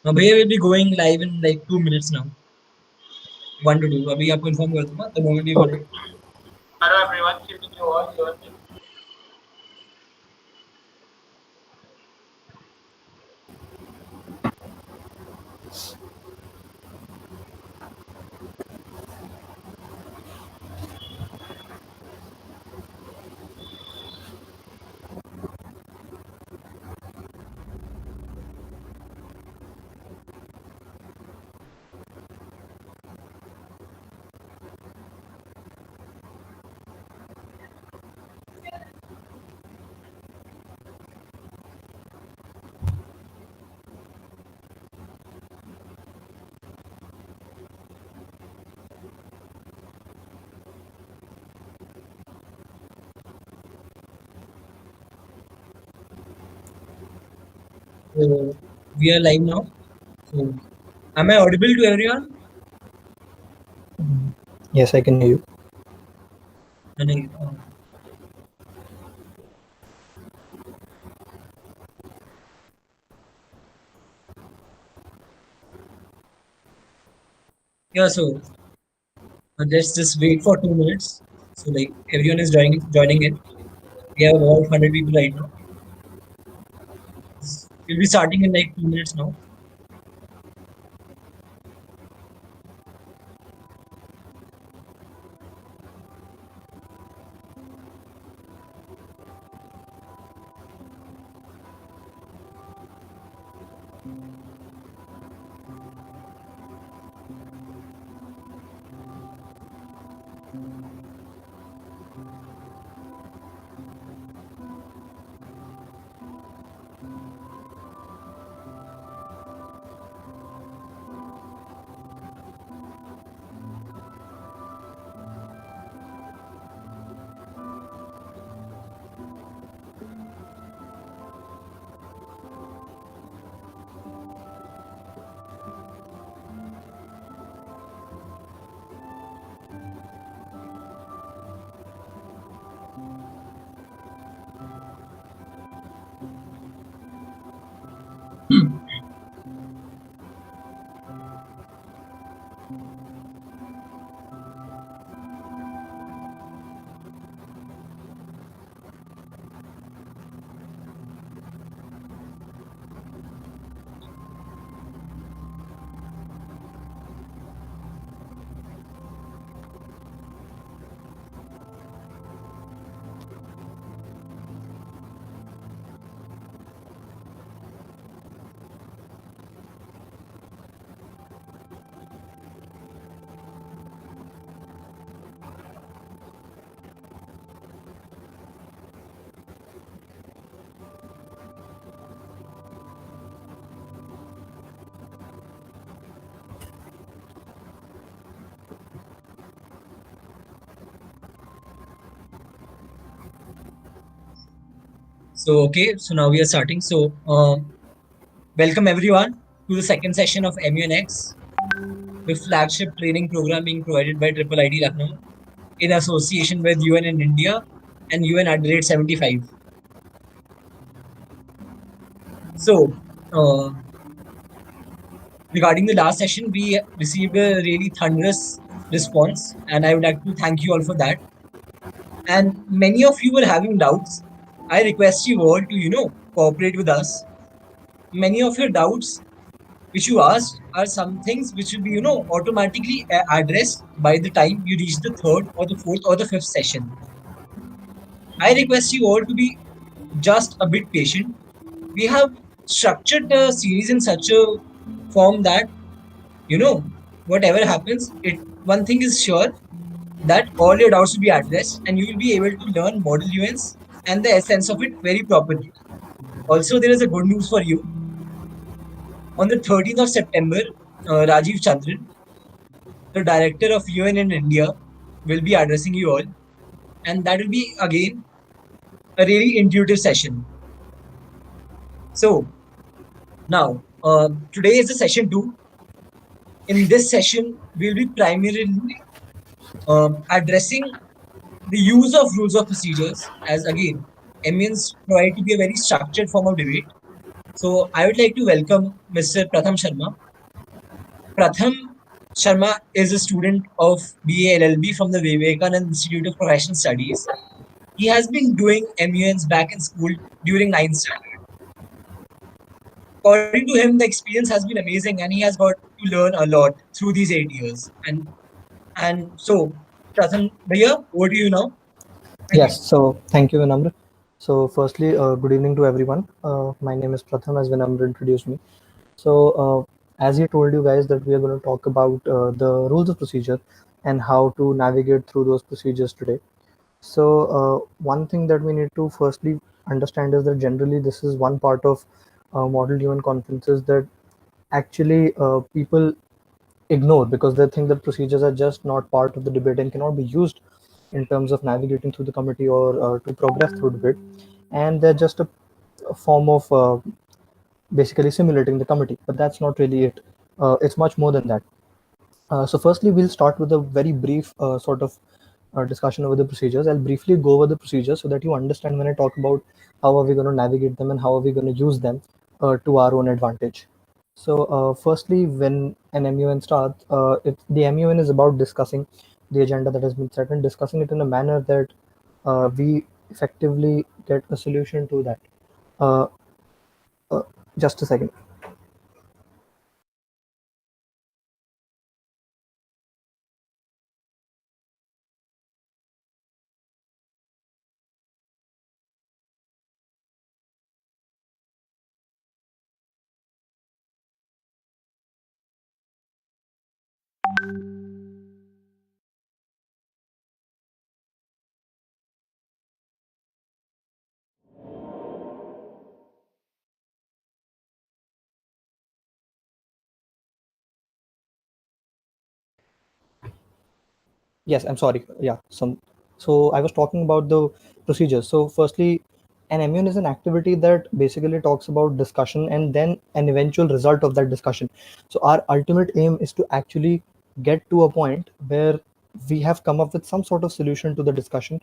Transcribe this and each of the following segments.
भैया will be going live in like 2 minutes now. 1 to 2. अभी आपको inform कर दूंगा the moment you go Okay. live. Hello everyone, keeping you all your So we are live now. So am I audible to everyone? Yes, I can hear you. Yeah, so let's just wait for 2 minutes. So like everyone is joining in. We have about 100 people right now. We'll be starting in like 2 minutes now. So okay, so now we are starting. So welcome everyone to the second session of MUNX, the flagship training program being provided by IIIT Lucknow in association with UN in India and UN at the rate 75. So regarding the last session, we received a really thunderous response, and I would like to thank you all for that. And many of you were having doubts. I request you all to, cooperate with us. Many of your doubts which you asked are some things which will be, automatically addressed by the time you reach the third or the fourth or the fifth session. I request you all to be just a bit patient. We have structured the series in such a form that, whatever happens, one thing is sure that all your doubts will be addressed and you will be able to learn model UNs and the essence of it very properly. Also, there is a good news for you. On the 13th of September, Rajiv Chandran, the director of UN in India, will be addressing you all. And that will be, again, a really intuitive session. So, now, today is the session 2. In this session, we'll be primarily addressing the use of rules of procedures as, again, MENs provide to be a very structured form of debate. So I would like to welcome Mr. Pratham Sharma. Pratham Sharma is a student of BA LLB from the Vivekanand Institute of Professional Studies. He has been doing MUNs back in school during ninth standard. According to him, the experience has been amazing and he has got to learn a lot through these 8 years. And so, Pratham, Bhaiya, over to you now. Thank you. Yes, so thank you, Vinamr. So, firstly, good evening to everyone. My name is Pratham, as Vinamr introduced me. So, as he told you guys that we are going to talk about the rules of procedure and how to navigate through those procedures today. So, one thing that we need to firstly understand is that generally this is one part of model UN conferences that actually people ignore because they think that procedures are just not part of the debate and cannot be used in terms of navigating through the committee or to progress through debate, and they're just a form of basically simulating the committee, but that's not really it. It's much more than that. So firstly, we'll start with a very brief sort of discussion over the procedures. I'll briefly go over the procedures so that you understand when I talk about how are we going to navigate them and how are we going to use them to our own advantage. So firstly, when an MUN starts, the MUN is about discussing the agenda that has been set and discussing it in a manner that we effectively get a solution to that. Uh, uh, just a second. Yes, I'm sorry. Yeah, so I was talking about the procedures. So firstly, an immune is an activity that basically talks about discussion and then an eventual result of that discussion. So our ultimate aim is to actually get to a point where we have come up with some sort of solution to the discussion,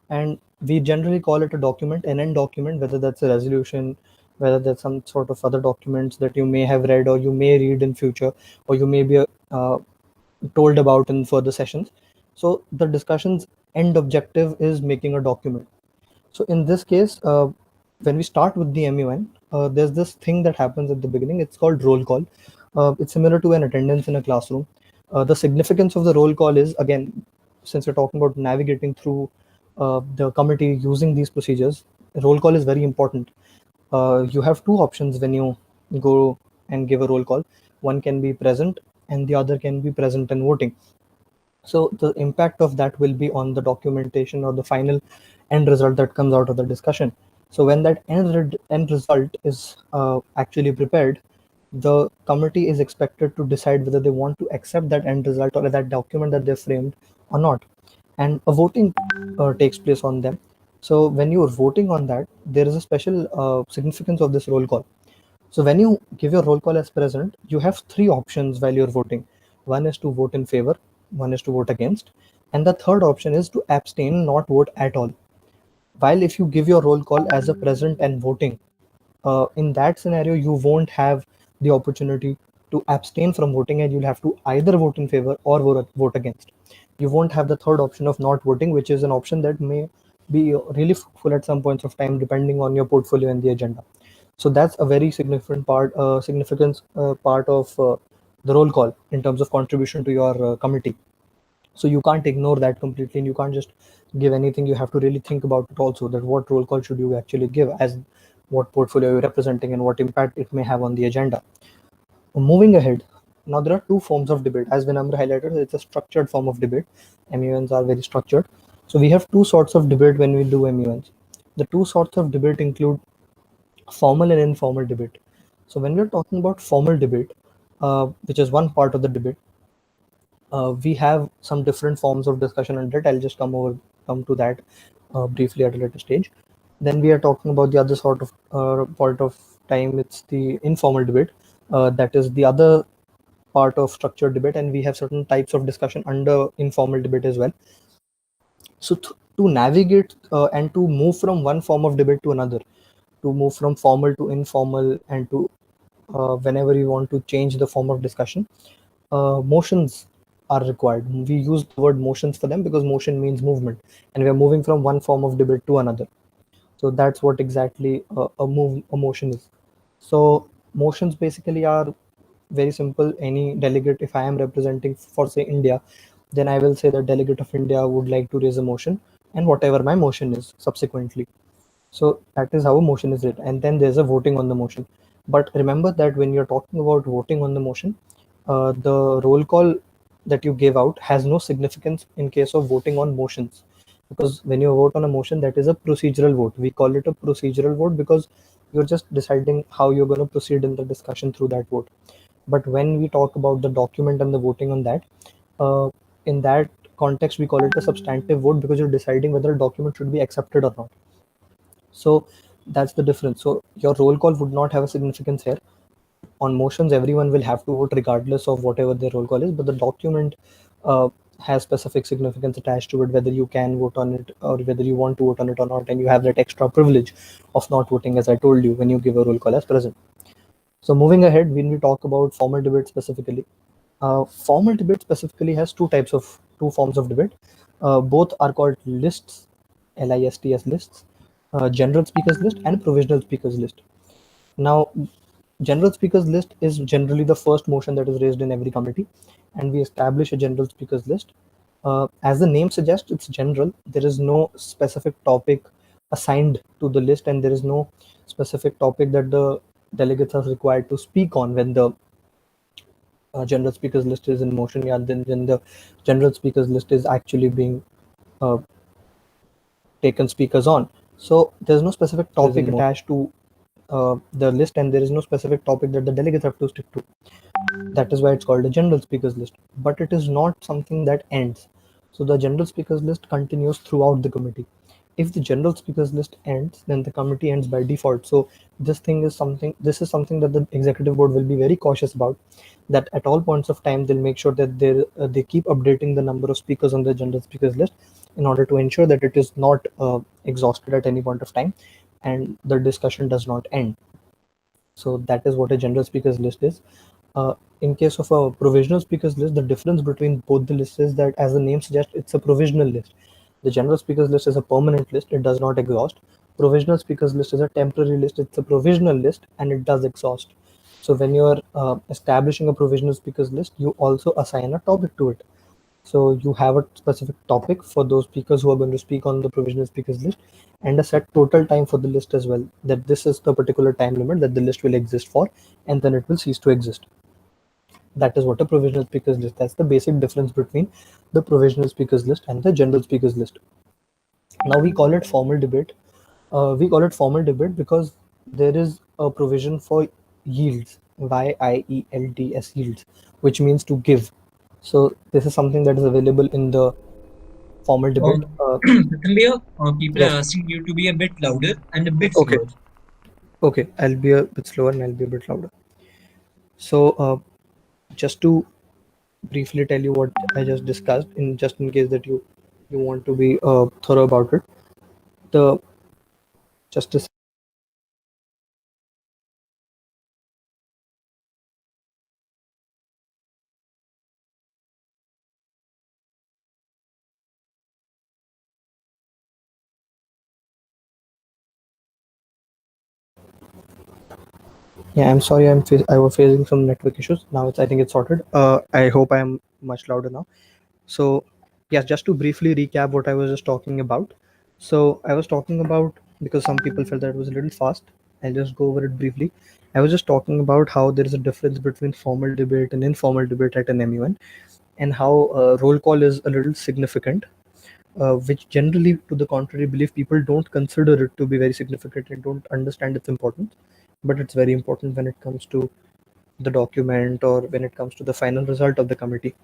and we generally call it a document, an end document, whether that's a resolution, whether that's some sort of other documents that you may have read or you may read in future, or you may be uh, told about in further sessions. So the discussion's end objective is making a document. So in this case, when we start with the MUN, there's this thing that happens at the beginning. It's called roll call. It's similar to an attendance in a classroom. The significance of the roll call is, again, since we're talking about navigating through the committee using these procedures, roll call is very important. You have two options when you go and give a roll call. One can be present and the other can be present and voting. So the impact of that will be on the documentation or the final end result that comes out of the discussion. So when that end result is actually prepared, the committee is expected to decide whether they want to accept that end result or that document that they framed or not. And a voting takes place on them. So when you are voting on that, there is a special significance of this roll call. So when you give your roll call as present, you have three options while you're voting. One is to vote in favor, one is to vote against, and the third option is to abstain, not vote at all. While if you give your roll call as a present and voting, in that scenario, you won't have the opportunity to abstain from voting, and you'll have to either vote in favor or vote against. You won't have the third option of not voting, which is an option that may be really fruitful at some points of time, depending on your portfolio and the agenda. So that's a very significant part of the roll call in terms of contribution to your committee. So you can't ignore that completely, and you can't just give anything. You have to really think about it also, that what roll call should you actually give, as what portfolio you're representing and what impact it may have on the agenda. Moving ahead, now there are two forms of debate. As Vinamra highlighted, it's a structured form of debate. MUNs are very structured. So we have two sorts of debate when we do MUNs. The two sorts of debate include formal and informal debate. So when we're talking about formal debate, which is one part of the debate, we have some different forms of discussion under it. I'll just come to that briefly at a later stage. Then we are talking about the other sort of part of time. It's the informal debate. That is the other part of structured debate, and we have certain types of discussion under informal debate as well. So to navigate and to move from one form of debate to another, to move from formal to informal, and to whenever you want to change the form of discussion, motions are required. We use the word motions for them because motion means movement, and we are moving from one form of debate to another. So that's what exactly a motion is. So motions basically are very simple. Any delegate, if I am representing for say India, then I will say the delegate of India would like to raise a motion, and whatever my motion is subsequently. So that is how a motion is written, and then there's a voting on the motion. But remember that when you're talking about voting on the motion, the roll call that you give out has no significance in case of voting on motions, because when you vote on a motion, that is a procedural vote. We call it a procedural vote because you're just deciding how you're going to proceed in the discussion through that vote. But when we talk about the document and the voting on that, uh, in that context, we call it a substantive vote because you're deciding whether a document should be accepted or not. So that's the difference. So your roll call would not have a significance here. On motions, everyone will have to vote regardless of whatever their roll call is, but the document uh, has specific significance attached to it, whether you can vote on it or whether you want to vote on it or not, and you have that extra privilege of not voting, as I told you, when you give a roll call as present. So moving ahead, when we talk about formal debate specifically, formal debate specifically has two forms of debate. Both are called lists, lists lists, general speakers list and provisional speakers list. Now, general speakers list is generally the first motion that is raised in every committee, and we establish a general speakers list. As the name suggests, it's general. There is no specific topic assigned to the list, and there is no specific topic that the delegates are required to speak on when the general speakers list is in motion. Yeah, then the general speakers list is actually being uh, taken speakers on. So there's no specific topic attached to the list, and there is no specific topic that the delegates have to stick to. That is why it's called a general speakers list. But it is not something that ends. So the general speakers list continues throughout the committee. If the general speakers list ends, then the committee ends by default. So this is something that the executive board will be very cautious about, that at all points of time they'll make sure that they keep updating the number of speakers on the general speakers list in order to ensure that it is not exhausted at any point of time and the discussion does not end. So that is what a general speakers list is. In case of a provisional speakers list, the difference between both the lists is that, as the name suggests, it's a provisional list. The general speakers list is a permanent list, it does not exhaust. Provisional speakers list is a temporary list, it's a provisional list, and it does exhaust. So when you're establishing a provisional speakers list, you also assign a topic to it. So you have a specific topic for those speakers who are going to speak on the provisional speakers list, and a set total time for the list as well, that this is the particular time limit that the list will exist for, and then it will cease to exist. That is what a provisional speakers list. That's the basic difference between the provisional speakers list and the general speakers list. Now we call it formal debate. We call it formal debate because there is a provision for yields, yields, yields, which means to give. So this is something that is available in the formal debate. Pratham, people Yes. are asking you to be a bit louder and a bit Okay. slower. Okay. I'll be a bit slower and I'll be a bit louder. So just to briefly tell you what I just discussed, in just in case that you want to be thorough about it. The just a Yeah, I'm sorry. I was facing some network issues. Now I think it's sorted. I hope I am much louder now. So, yes, just to briefly recap what I was just talking about. So I was talking about, because some people felt that it was a little fast. I'll just go over it briefly. I was just talking about how there is a difference between formal debate and informal debate at an MUN, and how roll call is a little significant, which generally, to the contrary belief, people don't consider it to be very significant and don't understand its importance. But it's very important when it comes to the document or when it comes to the final result of the committee.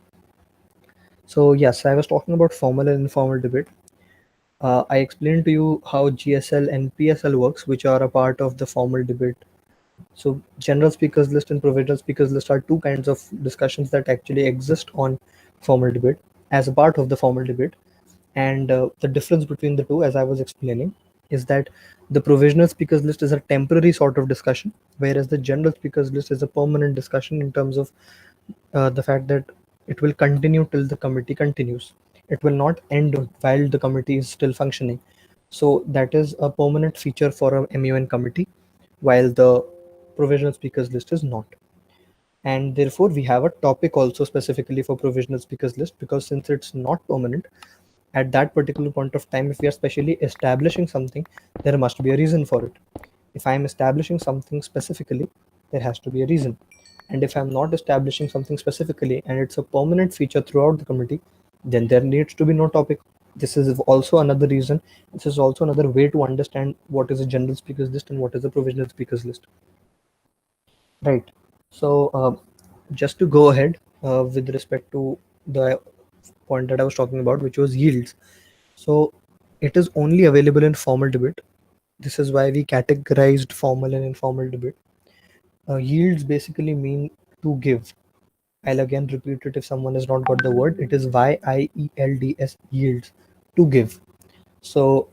So yes, I was talking about formal and informal debate. I explained to you how GSL and PSL works, which are a part of the formal debate. So general speakers list and provisional speakers list are two kinds of discussions that actually exist on formal debate as a part of the formal debate. And the difference between the two, as I was explaining. is that the provisional speakers list is a temporary sort of discussion, whereas the general speakers list is a permanent discussion in terms of the fact that it will continue till the committee continues. It will not end while the committee is still functioning. So that is a permanent feature for a MUN committee, while the provisional speakers list is not. And therefore, we have a topic also specifically for provisional speakers list, because since it's not permanent, at that particular point of time, if we are specially establishing something, there must be a reason for it. If I am establishing something specifically, there has to be a reason. And if I'm not establishing something specifically and it's a permanent feature throughout the committee, then there needs to be no topic. This is also another reason. This is also another way to understand what is a general speakers list and what is a provisional speakers list. Right. So just to go ahead with respect to the point that I was talking about, which was yields. So it is only available in formal debate. This is why we categorized formal and informal debate. Yields basically mean to give. I'll again repeat it if someone has not got the word. It is YIELDS, yields, to give. So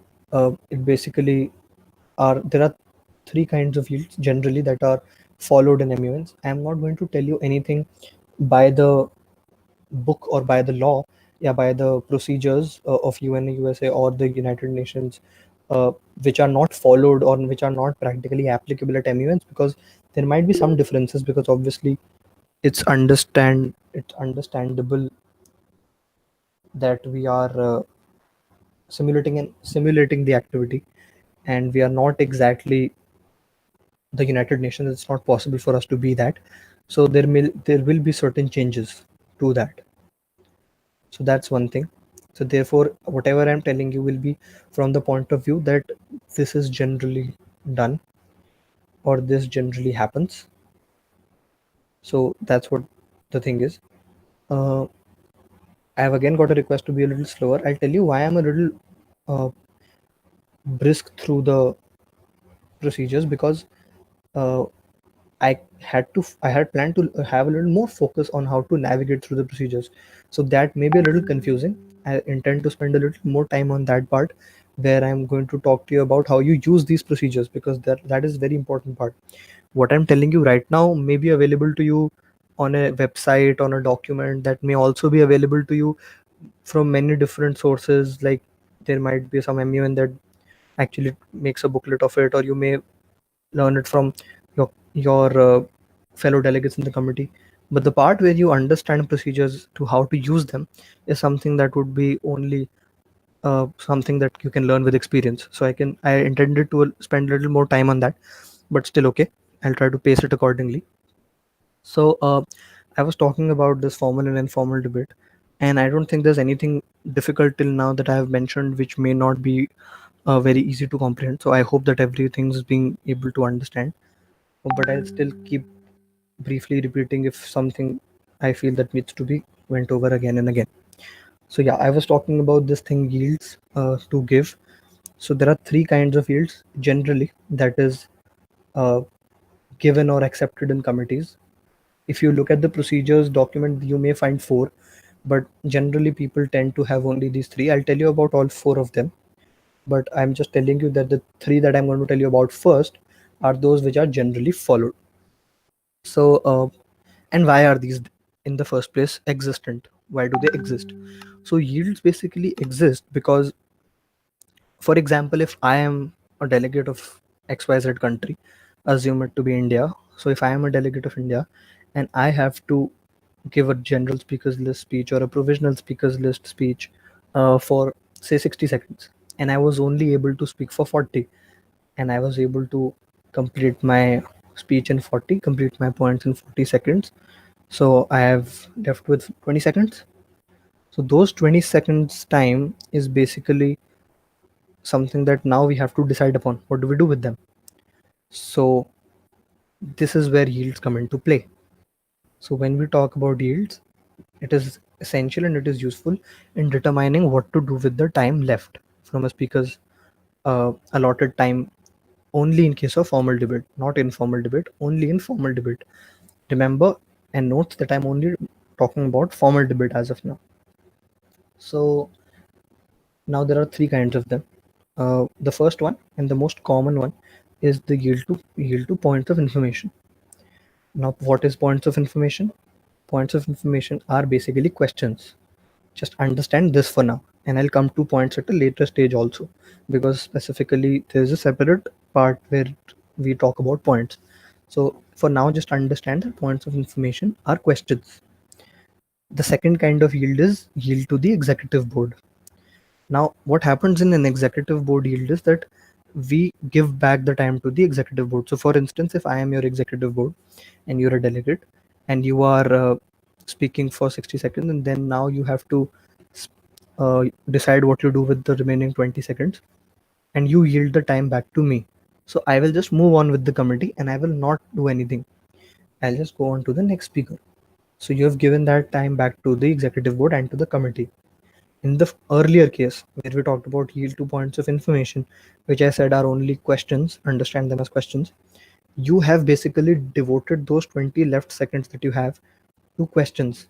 it basically there are three kinds of yields generally that are followed in MUNs. I'm not going to tell you anything by the book or by the law, yeah, by the procedures of UN, USA, or the United Nations, uh, which are not followed or which are not practically applicable at MUNs, because there might be some differences, because obviously it's understandable that we are simulating the activity, and we are not exactly the United Nations. It's not possible for us to be that. So there will be certain changes to that. So that's one thing. So therefore, whatever I'm telling you will be from the point of view that this is generally done, or this generally happens. So that's what the thing is. Uh, I have again got a request to be a little slower. I'll tell you why I'm a little uh, brisk through the procedures, because uh, I had planned to have a little more focus on how to navigate through the procedures. So that may be a little confusing. I intend to spend a little more time on that part, where I'm going to talk to you about how you use these procedures, because that is very important part. What I'm telling you right now may be available to you on a website, on a document, that may also be available to you from many different sources. Like there might be some MUN that actually makes a booklet of it, or you may learn it from your fellow delegates in the committee. But the part where you understand procedures to how to use them is something that would be only something that you can learn with experience. So I intended to spend a little more time on that, but still okay. I'll try to pace it accordingly. So I was talking about this formal and informal debate, and I don't think there's anything difficult till now that I have mentioned which may not be very easy to comprehend. So I hope that everything is being able to understand, but I'll still keep briefly repeating if something I feel that needs to be went over again and again. So yeah, I was talking about this thing, yields to give. So there are three kinds of yields generally, that is uh, given or accepted in committees. If you look at the procedures document, you may find four, but generally people tend to have only these three. I'll tell you about all four of them, but I'm just telling you that the three that I'm going to tell you about first are those which are generally followed. So and why are these in the first place existent? Why do they exist? So yields basically exist because, for example, if I am a delegate of XYZ country, assume it to be India. So if I am a delegate of India and I have to give a general speakers list speech or a provisional speakers list speech for say 60 seconds, and I was only able to speak for 40, and I was able to complete my speech in 40, complete my points in 40 seconds. So I have left with 20 seconds. So those 20 seconds time is basically something that now we have to decide upon. What do we do with them? So this is where yields come into play. So when we talk about yields, it is essential and it is useful in determining what to do with the time left from a speaker's allotted time, only in case of formal debate, not informal debate, only in formal debate. Remember and note that I'm only talking about formal debate as of now. So now there are three kinds of them. The first one and the most common one is the yield to points of information. Now, what is points of information? Points of information are basically questions. Just understand this for now, and I'll come to points at a later stage also, because specifically there's a separate part where we talk about points. So for now, just understand that points of information are questions. The second kind of yield is yield to the executive board. Now, what happens in an executive board yield is that we give back the time to the executive board. So, for instance, if I am your executive board and you're a delegate and you are speaking for 60 seconds, and then now you have to decide what you do with the remaining 20 seconds, and you yield the time back to me. So, I will just move on with the committee and I will not do anything. I'll just go on to the next speaker. So, you have given that time back to the executive board and to the committee. In the earlier case, where we talked about yield to points of information, which I said are only questions, understand them as questions, you have basically devoted those 20 left seconds that you have to questions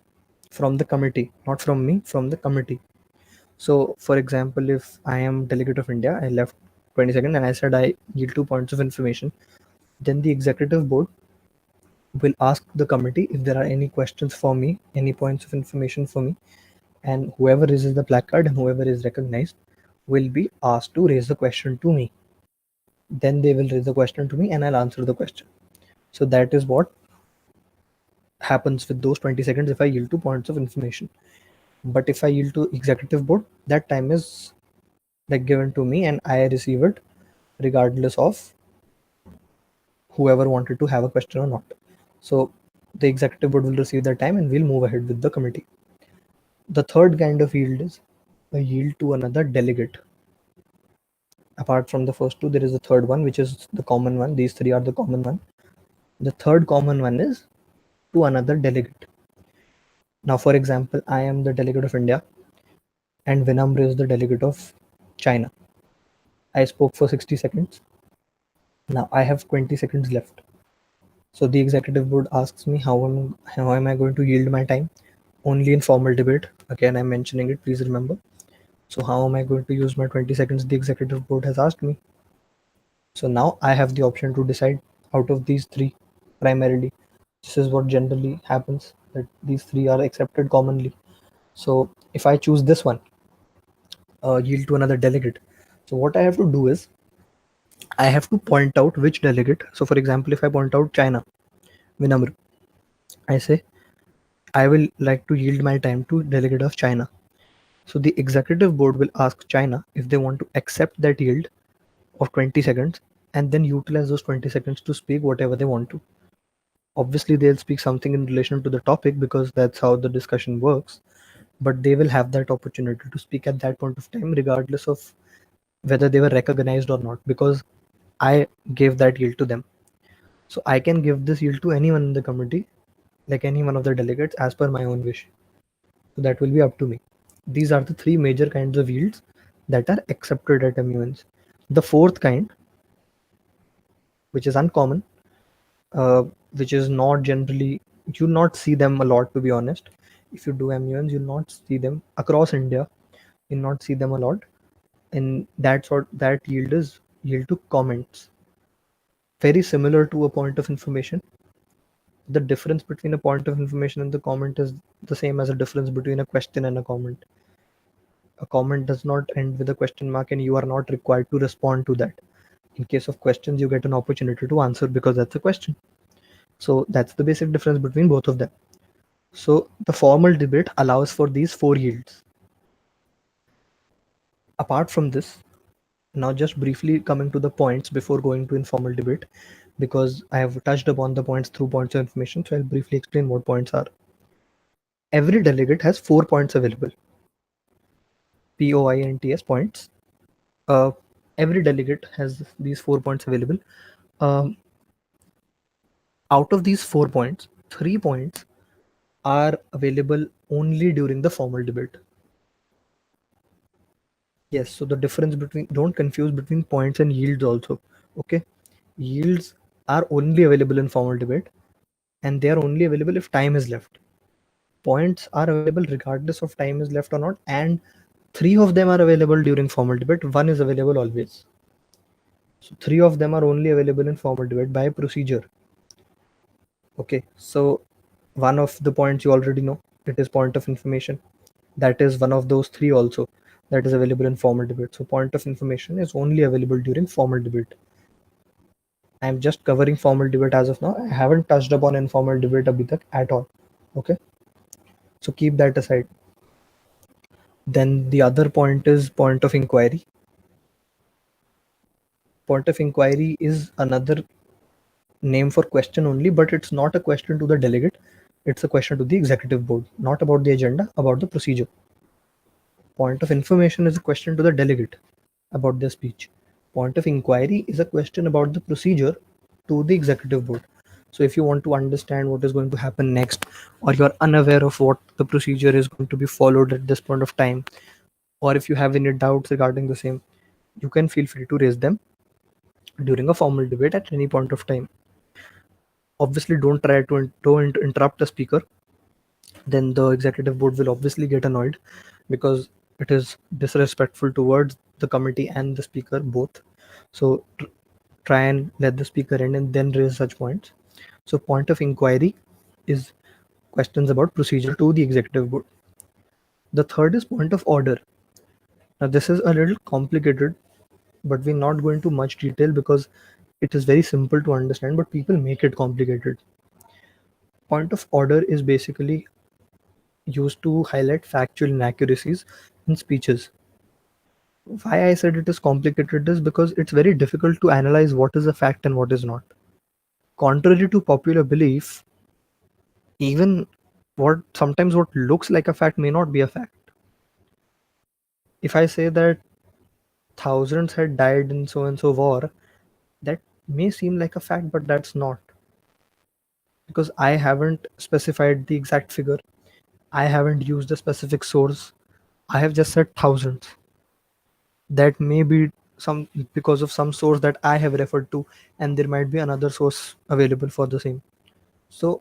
from the committee, not from me, from the committee. So, for example, if I am delegate of India, I left 20 seconds and I said I yield 2 points of information, then the executive board will ask the committee if there are any questions for me, any points of information for me, and whoever raises the placard and whoever is recognized will be asked to raise the question to me. Then they will raise the question to me and I'll answer the question. So that is what happens with those 20 seconds if I yield 2 points of information. But if I yield to executive board, that time is like given to me and I receive it regardless of whoever wanted to have a question or not. So the executive board will receive that time and we'll move ahead with the committee. The third kind of yield is a yield to another delegate. Apart from the first two, there is a third one, which is the common one. These three are the common one. The third common one is to another delegate. Now, for example, I am the delegate of India and Vinamr is the delegate of China. I spoke for 60 seconds. Now I have 20 seconds left. So the executive board asks me how am I going to yield my time? Only in formal debate. Again, I'm mentioning it, please remember. So how am I going to use my 20 seconds? The executive board has asked me. So now I have the option to decide out of these three primarily. This is what generally happens, that these three are accepted commonly. So if I choose this one, yield to another delegate. So what I have to do is I have to point out which delegate. So for example, if I point out China, Vinamr, I say I will like to yield my time to delegate of China. So the executive board will ask China if they want to accept that yield of 20 seconds and then utilize those 20 seconds to speak whatever they want to. Obviously, they'll speak something in relation to the topic because that's how the discussion works, but they will have that opportunity to speak at that point of time, regardless of whether they were recognized or not, because I gave that yield to them. So I can give this yield to anyone in the committee, like any one of the delegates, as per my own wish. So that will be up to me. These are the three major kinds of yields that are accepted at MUNs. The fourth kind, which is uncommon, uh, which is not generally, you not see them a lot, to be honest. If you do MUNs, you'll not see them across India. You'll not see them a lot. And that yield is yield to comments. Very similar to a point of information. The difference between a point of information and the comment is the same as a difference between a question and a comment. A comment does not end with a question mark, and you are not required to respond to that. In case of questions, you get an opportunity to answer because that's a question. So that's the basic difference between both of them. So the formal debate allows for these four yields. Apart from this, now just briefly coming to the points before going to informal debate, because I have touched upon the points through points of information, so I'll briefly explain what points are. Every delegate has 4 points available. POINTS points. Uh, every delegate has these 4 points available. Um, Out of these 4 points, 3 points are available only during the formal debate. Yes, so the difference between, don't confuse between points and yields also. Okay, yields are only available in formal debate and they are only available if time is left. Points are available regardless of time is left or not, and Three of them are available during formal debate, one is available always. So three of them are only available in formal debate by procedure. Okay, so one of the points you already know, it is point of information. That is one of those three also that is available in formal debate. So point of information is only available during formal debate. I'm just covering formal debate as of now. I haven't touched upon informal debate abhi tak at all. Okay, so keep that aside. Then the other point is point of inquiry. Point of inquiry is another name for question only, but it's not a question to the delegate. It's a question to the executive board, not about the agenda, about the procedure. Point of information is a question to the delegate about their speech. Point of inquiry is a question about the procedure to the executive board. So if you want to understand what is going to happen next, or you're unaware of what the procedure is going to be followed at this point of time, or if you have any doubts regarding the same, you can feel free to raise them during a formal debate at any point of time. Obviously, don't interrupt the speaker. Then the executive board will obviously get annoyed because it is disrespectful towards the committee and the speaker both. So try and let the speaker end and then raise such points. So point of inquiry is questions about procedure to the executive board. The third is point of order. Now this is a little complicated, but we're not going to much detail because it is very simple to understand, but people make it complicated. Point of order is basically used to highlight factual inaccuracies in speeches. Why I said it is complicated is because it's very difficult to analyze what is a fact and what is not. Contrary to popular belief, even what looks like a fact may not be a fact. If I say that thousands had died in so and so war, that may seem like a fact, but that's not, because I haven't specified the exact figure. I haven't used a specific source. I have just said thousands. That may be some because of some source that I have referred to, and there might be another source available for the same. So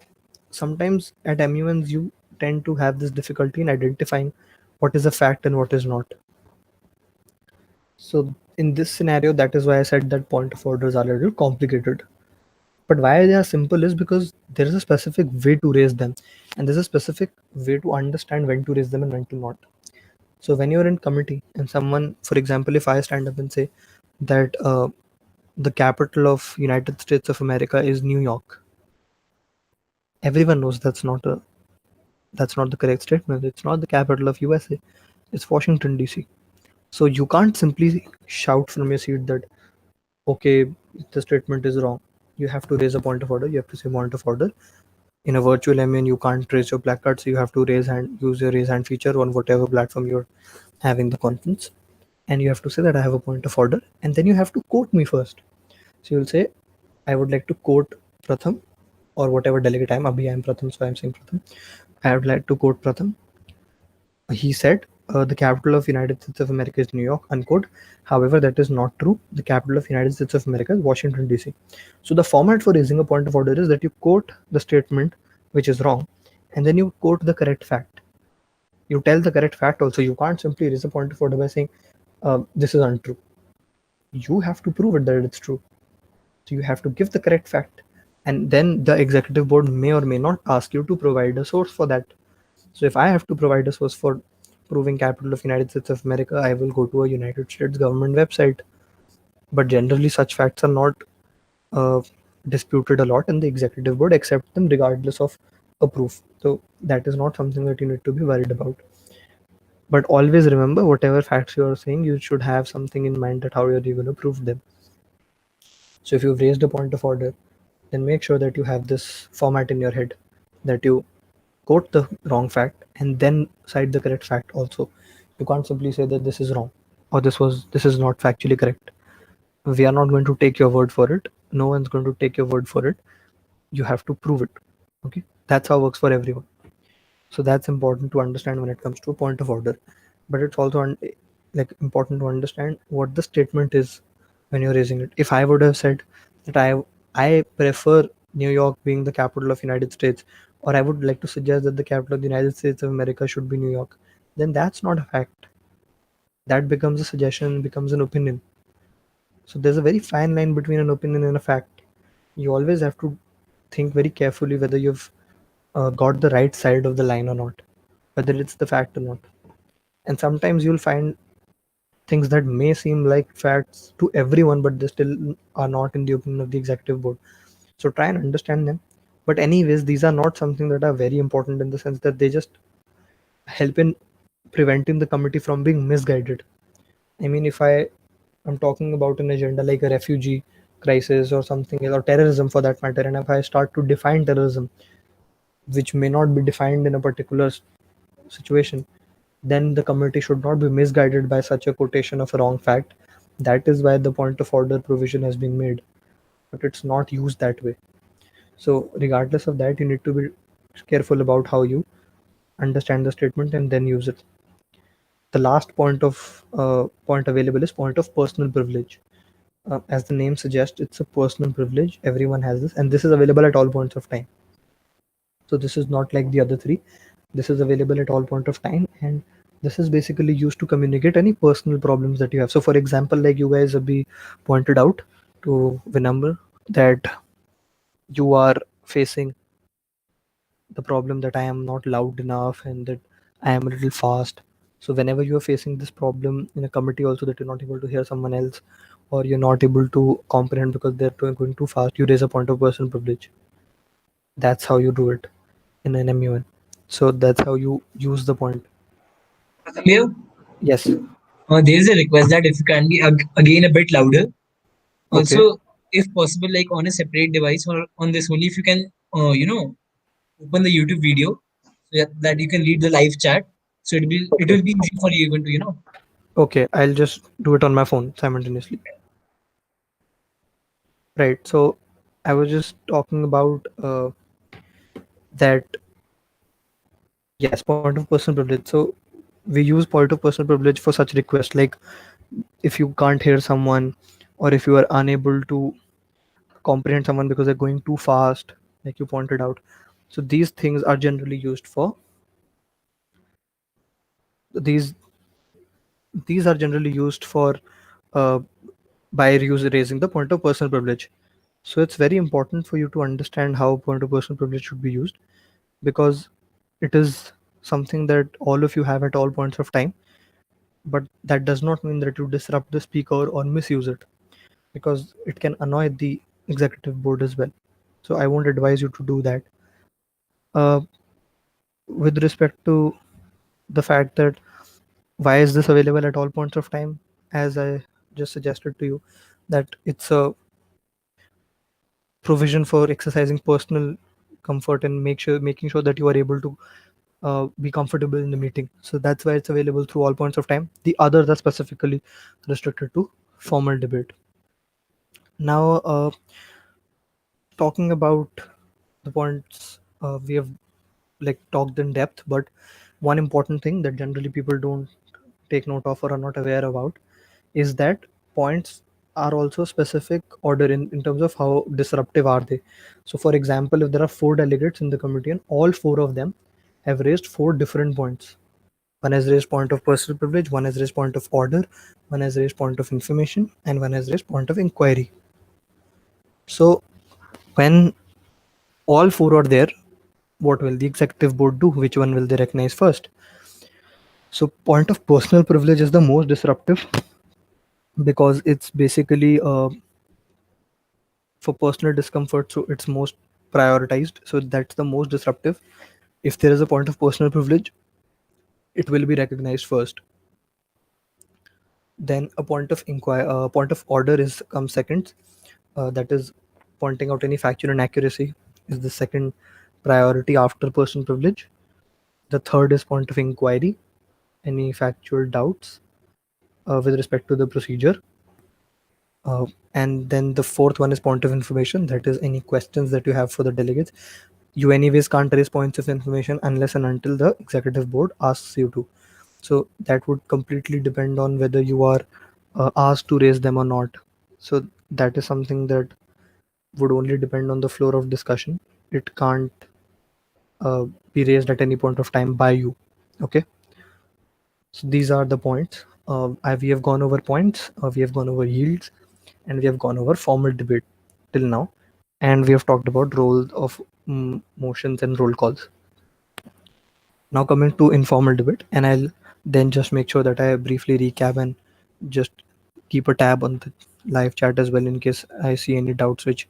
sometimes at MUNs you tend to have this difficulty in identifying what is a fact and what is not. So in this scenario, that is why I said that point of orders are a little complicated. But why they are simple is because there is a specific way to raise them, and there's a specific way to understand when to raise them and when to not. So when you're in committee and someone, for example, if I stand up and say that the capital of United States of America is New York, everyone knows that's not the correct statement. It's not the capital of USA. It's Washington D.C. So you can't simply shout from your seat that okay, the statement is wrong. You have to raise a point of order. You have to say point of order. In a virtual MN, you can't raise your placard, so you have to use your raise hand feature on whatever platform you're having the conference, and you have to say that I have a point of order, and then you have to quote me first. So you'll say, I would like to quote Pratham, or whatever delegate I am. Abhi I am Pratham, so I am saying Pratham. I would like to quote Pratham. He said, the capital of United States of America is New York, unquote. However, that is not true. The capital of United States of America is Washington, D.C. So the format for raising a point of order is that you quote the statement which is wrong, and then you quote the correct fact. You tell the correct fact also. You can't simply raise a point of order by saying, this is untrue. You have to prove it that it's true. So you have to give the correct fact. And then the executive board may or may not ask you to provide a source for that. So if I have to provide a source for proving capital of United States of America, I will go to a United States government website. But generally, such facts are not uh, disputed a lot, and the executive board accept them regardless of a proof. So that is not something that you need to be worried about. But always remember, whatever facts you are saying, you should have something in mind that how you're going to prove them. So if you've raised a point of order, then make sure that you have this format in your head, that you quote the wrong fact and then cite the correct fact also. You can't simply say that this is wrong or this is not factually correct. We are not going to take your word for it. No one's going to take your word for it. You have to prove it. Okay, that's how it works for everyone. So that's important to understand when it comes to a point of order. But it's also like important to understand what the statement is when you're raising it. If I would have said that I prefer New York being the capital of United States, or I would like to suggest that the capital of the United States of America should be New York, then that's not a fact. that becomes a suggestion, becomes an opinion. So there's a very fine line between an opinion and a fact. You always have to think very carefully whether you've got the right side of the line or not, whether it's the fact or not. And sometimes you'll find things that may seem like facts to everyone, but they still are not in the opinion of the executive board. So try and understand them. But anyways, these are not something that are very important, in the sense that they just help in preventing the committee from being misguided. I mean, if I am talking about an agenda like a refugee crisis or something else, or terrorism for that matter, and if I start to define terrorism, which may not be defined in a particular situation, then the committee should not be misguided by such a quotation of a wrong fact. That is why the point of order provision has been made, but it's not used that way. So, regardless of that, you need to be careful about how you understand the statement and then use it. The last point available is point of personal privilege. As the name suggests, it's a personal privilege. Everyone has this, and this is available at all points of time. So this is not like the other three. This is available at all point of time, and this is basically used to communicate any personal problems that you have. So for example, like you guys have be pointed out to the number that you are facing the problem that I am not loud enough and that I am a little fast. So whenever you are facing this problem in a committee also, that you're not able to hear someone else, or you're not able to comprehend because they're going too fast, you raise a point of personal privilege. That's how you do it in an MUN. So that's how you use the point. Pratham, Yes. there is a request that if you can be again a bit louder. Okay. Also, if possible, like on a separate device or on this only, if you can, open the YouTube video so that you can read the live chat. So it Okay. will be easy for you even to Okay. I'll just do it on my phone simultaneously. Right. So I was just talking about that. Yes, point of personal privilege. So we use point of personal privilege for such requests, like if you can't hear someone, or if you are unable to comprehend someone because they're going too fast, like you pointed out. So these things are generally used for these these are generally used for uh, by raising the point of personal privilege. So it's very important for you to understand how point of personal privilege should be used, because it is something that all of you have at all points of time, but that does not mean that you disrupt the speaker or misuse it, because it can annoy the executive board as well. So I won't advise you to do that. uh, with respect to the fact that why is this available at all points of time, as I just suggested to you, that it's a provision for exercising personal comfort and making sure that you are able to be comfortable in the meeting. So that's why it's available through all points of time. The others are specifically restricted to formal debate. Now, talking about the points, we have like talked in depth, but one important thing that generally people don't take note of or are not aware about is that points are also specific order in terms of how disruptive are they. So for example, if there are four delegates in the committee and all four of them have raised four different points, one has raised point of personal privilege, one has raised point of order, one has raised point of information, and one has raised point of inquiry. So when all four are there, what will the executive board do? Which one will they recognize first? So point of personal privilege is the most disruptive, because it's basically for personal discomfort, so it's most prioritized, so that's the most disruptive. If there is a point of personal privilege, it will be recognized first. Then a point of order is comes second. That is pointing out any factual inaccuracy is the second priority after personal privilege. The third is point of inquiry, any factual doubts with respect to the procedure. Uh, and then the fourth one is point of information, that is any questions that you have for the delegates. You anyways can't raise points of information unless and until the executive board asks you to. So that would completely depend on whether you are asked to raise them or not. So that is something that would only depend on the floor of discussion. It can't be raised at any point of time by you. Okay. So these are the points. We have gone over points, we have gone over yields, and we have gone over formal debate till now, and we have talked about role of motions and roll calls. Now coming to informal debate, and I'll then just make sure that I briefly recap and just keep a tab on the live chat as well in case I see any doubts which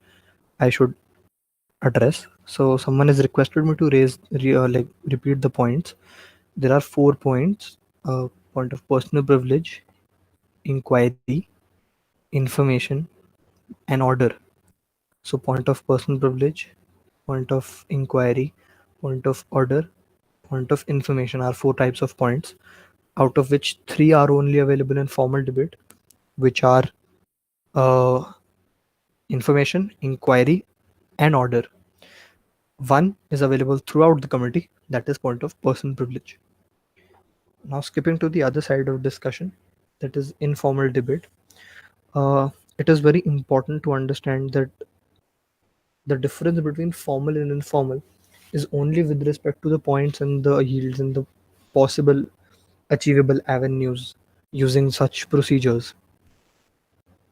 I should address. So someone has requested me to repeat the points. There are 4 points: point of personal privilege, inquiry, information, and order. So point of personal privilege, point of inquiry, point of order, point of information are 4 types of points, out of which 3 are only available in formal debate, which are uh, information, inquiry, and order. One is available throughout the committee, that is point of personal privilege. Now skipping to the other side of discussion, that is informal debate. It is very important to understand that the difference between formal and informal is only with respect to the points and the yields and the possible achievable avenues using such procedures.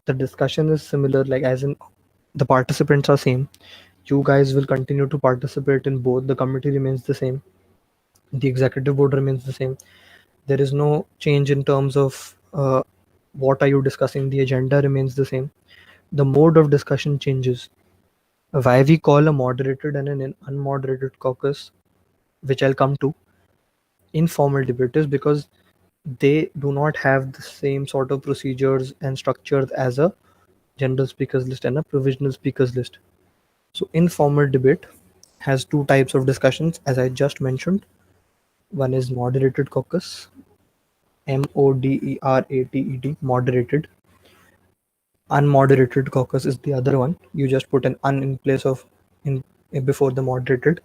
The discussion is similar, like as in the participants are same. You guys will continue to participate in both. The committee remains the same. The executive board remains the same. There is no change in terms of what are you discussing. The agenda remains the same. The mode of discussion changes. Why we call a moderated and an unmoderated caucus, which I'll come to, informal debaters, because they do not have the same sort of procedures and structures as a general speakers list and a provisional speakers list. So informal debate has 2 types of discussions, as I just mentioned. One is moderated caucus, moderated, moderated. Unmoderated caucus is the other one. You just put an un in place of in before the moderated.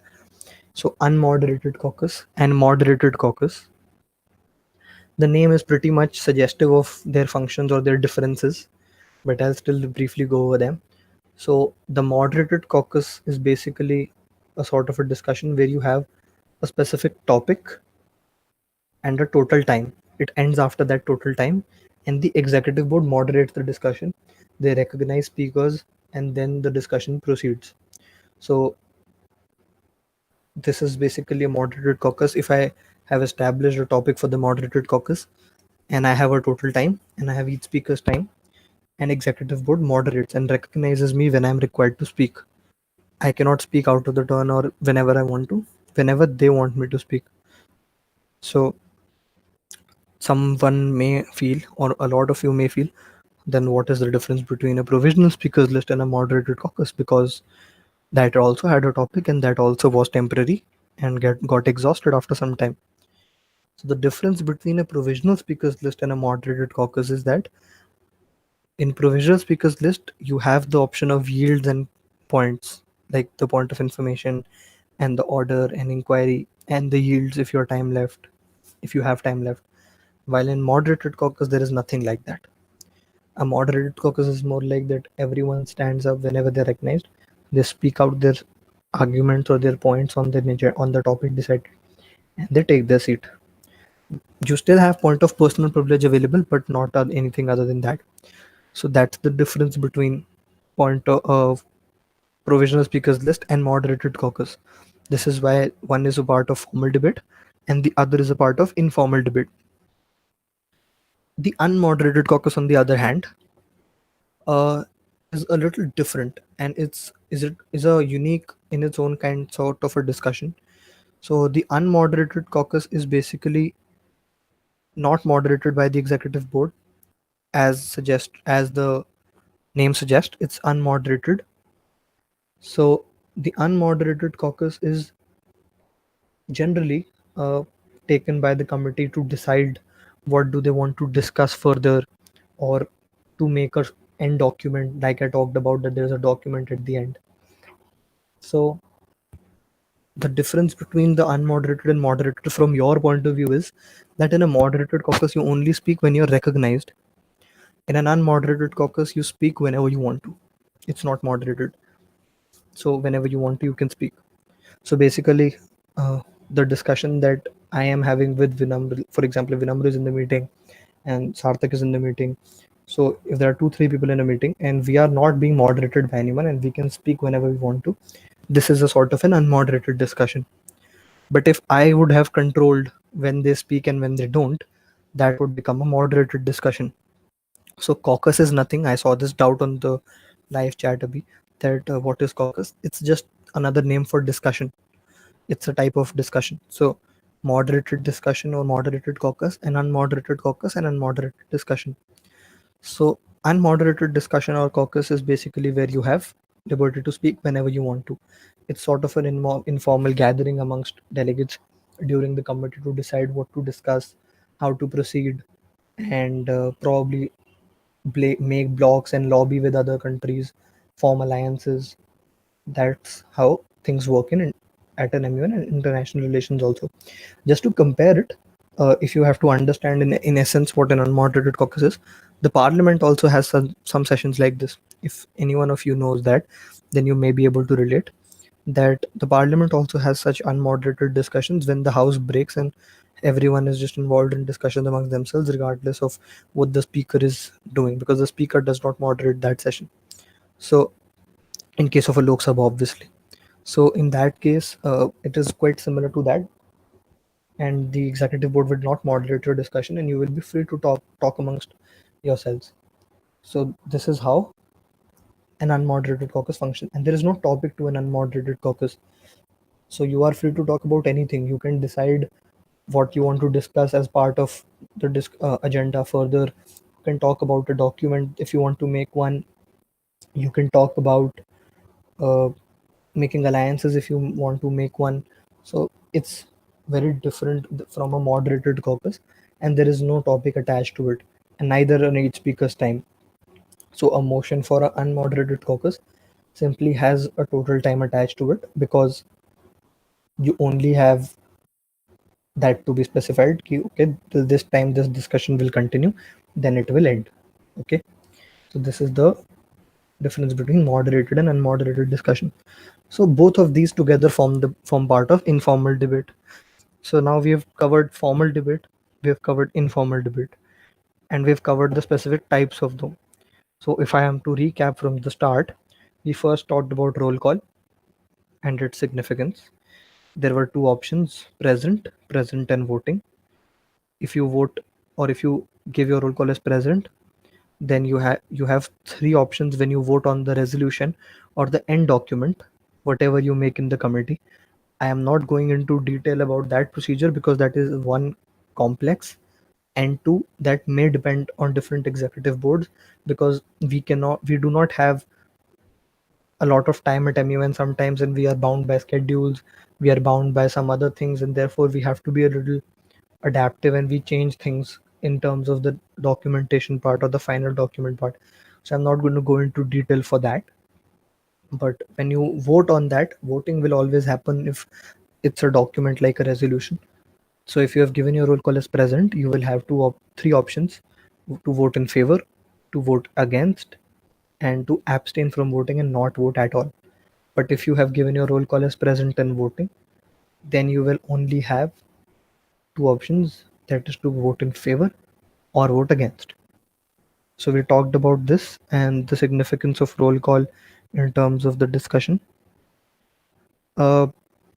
So unmoderated caucus and moderated caucus. The name is pretty much suggestive of their functions or their differences, but I'll still briefly go over them. So the moderated caucus is basically a sort of a discussion where you have a specific topic and a total time. It ends after that total time, and the executive board moderates the discussion. They recognize speakers, and then the discussion proceeds. So this is basically a moderated caucus. If I have established a topic for the moderated caucus, and I have a total time, and I have each speaker's time, and executive board moderates and recognizes me when I'm required to speak. I cannot speak out of the turn or whenever I want to, whenever they want me to speak. So someone may feel, or a lot of you may feel, then what is the difference between a provisional speakers list and a moderated caucus? Because that also had a topic and that also was temporary and got exhausted after some time. So the difference between a provisional speakers list and a moderated caucus is that in provisional speakers list, you have the option of yields and points, like the point of information and the order and inquiry and the yields if your time left, if you have time left. While in moderated caucus, there is nothing like that. A moderated caucus is more like that everyone stands up whenever they're recognized. They speak out their arguments or their points on the nature on the topic decided, and they take their seat. You still have point of personal privilege available, but not anything other than that. So that's the difference between point of provisional speakers list and moderated caucus. This is why one is a part of formal debate and the other is a part of informal debate. The unmoderated caucus, on the other hand, uh, is a little different, and it is a unique in its own kind sort of a discussion. So the unmoderated caucus is basically not moderated by the executive board, as the name suggests. It's unmoderated. So the unmoderated caucus is generally taken by the committee to decide what do they want to discuss further, or to make a end document, like I talked about that there's a document at the end. So the difference between the unmoderated and moderated from your point of view is that in a moderated caucus you only speak when you're recognized. In an unmoderated caucus you speak whenever you want to. It's not moderated, so whenever you want to you can speak. So basically, the discussion that I am having with Vinamr, for example, Vinamr is in the meeting and Sarthak is in the meeting. So if there are two, three people in a meeting and we are not being moderated by anyone and we can speak whenever we want to, this is a sort of an unmoderated discussion. But if I would have controlled when they speak and when they don't, that would become a moderated discussion. So caucus is nothing. I saw this doubt on the live chat Abhi, that what is caucus? It's just another name for discussion. It's a type of discussion. So moderated discussion or moderated caucus, and unmoderated caucus and unmoderated discussion. So unmoderated discussion or caucus is basically where you have liberty to speak whenever you want to. It's sort of an informal gathering amongst delegates during the committee to decide what to discuss, how to proceed, and probably make blocks and lobby with other countries, form alliances. That's how things work in at an MUN and international relations also. Just to compare it, if you have to understand in essence what an unmoderated caucus is, the parliament also has some sessions like this. If any one of you knows that, then you may be able to relate that the parliament also has such unmoderated discussions when the house breaks and everyone is just involved in discussions amongst themselves regardless of what the speaker is doing, because the speaker does not moderate that session. So in case of a Lok Sabha, obviously. So in that case, it is quite similar to that, and the executive board will not moderate your discussion, and you will be free to talk amongst yourselves. So this is how an unmoderated caucus function, and there is no topic to an unmoderated caucus. So you are free to talk about anything. You can decide what you want to discuss as part of the agenda further. You can talk about a document if you want to make one. You can talk about uh, making alliances if you want to make one. So it's very different from a moderated caucus, and there is no topic attached to it, and neither an each speaker's time. So a motion for an unmoderated caucus simply has a total time attached to it, because you only have that to be specified. Okay, till this time this discussion will continue, then it will end. Okay, so this is the difference between moderated and unmoderated discussion. So both of these together form part of informal debate. So now we have covered formal debate, we have covered informal debate, and we've covered the specific types of them. So if I am to recap from the start, we first talked about roll call and its significance. There were two options: present and voting. If you vote, or if you give your roll call as present, then you have three options when you vote on the resolution or the end document, whatever you make in the committee. I am not going into detail about that procedure because that is one, complex, and two, that may depend on different executive boards, because we do not have a lot of time at MUN sometimes, and we are bound by schedules, we are bound by some other things, and therefore we have to be a little adaptive, and we change things in terms of the documentation part or the final document part. So I'm not going to go into detail for that. But when you vote on that, voting will always happen if it's a document like a resolution. So if you have given your roll call as present, you will have three options: to vote in favor, to vote against, and to abstain from voting and not vote at all. But if you have given your roll call as present and voting, then you will only have two options, that is to vote in favor or vote against. So we talked about this and the significance of roll call in terms of the discussion. Uh,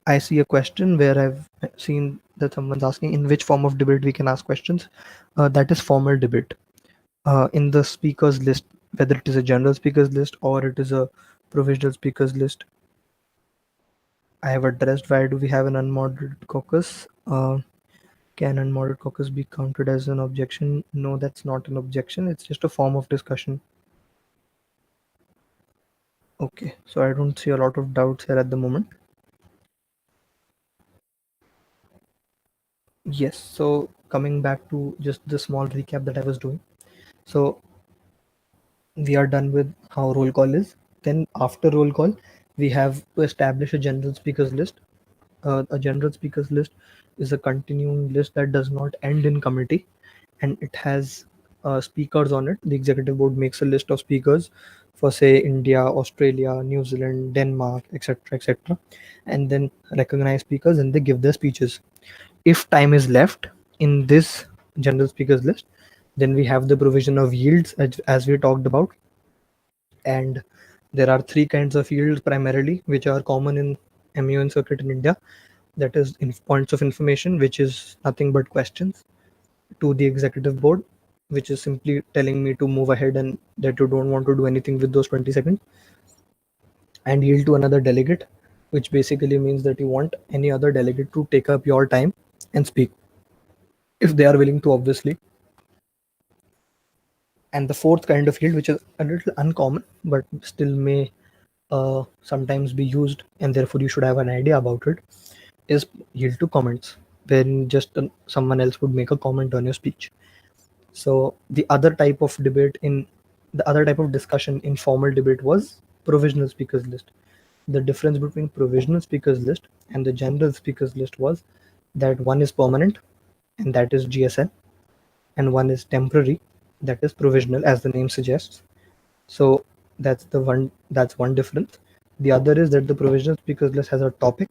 I see a question where I've seen that someone's asking in which form of debate we can ask questions. That is formal debate. In the speakers list, whether it is a general speakers list or it is a provisional speakers list, I have addressed why do we have an unmoderated caucus. Can unmoderated caucus be counted as an objection? No, that's not an objection. It's just a form of discussion. Okay, so I don't see a lot of doubts here at the moment. Yes, so coming back to just the small recap that I was doing. So we are done with how roll call is. Then after roll call, we have to establish a general speakers list. A general speakers list is a continuing list that does not end in committee, and it has speakers on it. The executive board makes a list of speakers for, say, India, Australia, New Zealand, Denmark, etc., etc., and then recognize speakers and they give their speeches. If time is left in this general speakers list, Then we have the provision of yields, as we talked about. And there are three kinds of yields primarily, which are common in MUN circuit in India. That is in points of information, which is nothing but questions to the executive board, which is simply telling me to move ahead and that you don't want to do anything with those 20 seconds. And yield to another delegate, which basically means that you want any other delegate to take up your time and speak if they are willing to, obviously. And the fourth kind of yield, which is a little uncommon but still may sometimes be used, and therefore you should have an idea about it, is yield to comments, when just someone else would make a comment on your speech. So the other type of discussion in formal debate was provisional speakers list. The difference between provisional speakers list and the general speakers list was that one is permanent, and that is GSL, and one is temporary, that is provisional, as the name suggests. So that's one difference. The other is that the provisional speakers list has a topic.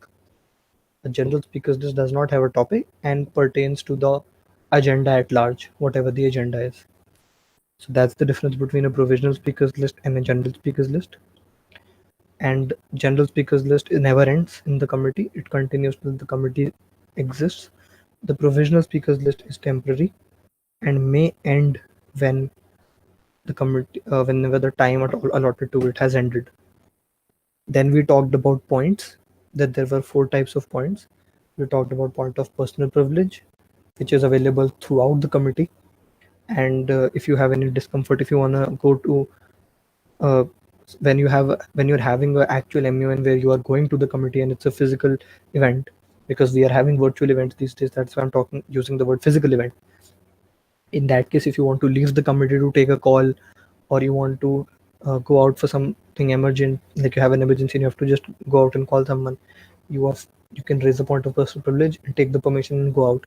The general speakers list does not have a topic and pertains to the agenda at large, whatever the agenda is. So that's the difference between a provisional speakers list and a general speakers list. And general speakers list never ends in the committee. It continues till the committee exists. The provisional speakers list is temporary and may end when the committee, whenever the time at all allotted to it has ended. Then we talked about points, that there were four types of points. We talked about point of personal privilege, which is available throughout the committee. And if you have any discomfort, if you want to go to uh, when you're having an actual MUN where you are going to the committee and it's a physical event, because we are having virtual events these days, that's why I'm talking using the word physical event. In that case, if you want to leave the committee to take a call, or you want to go out for something emergent, like you have an emergency and you have to just go out and call someone, you can raise a point of personal privilege and take the permission and go out.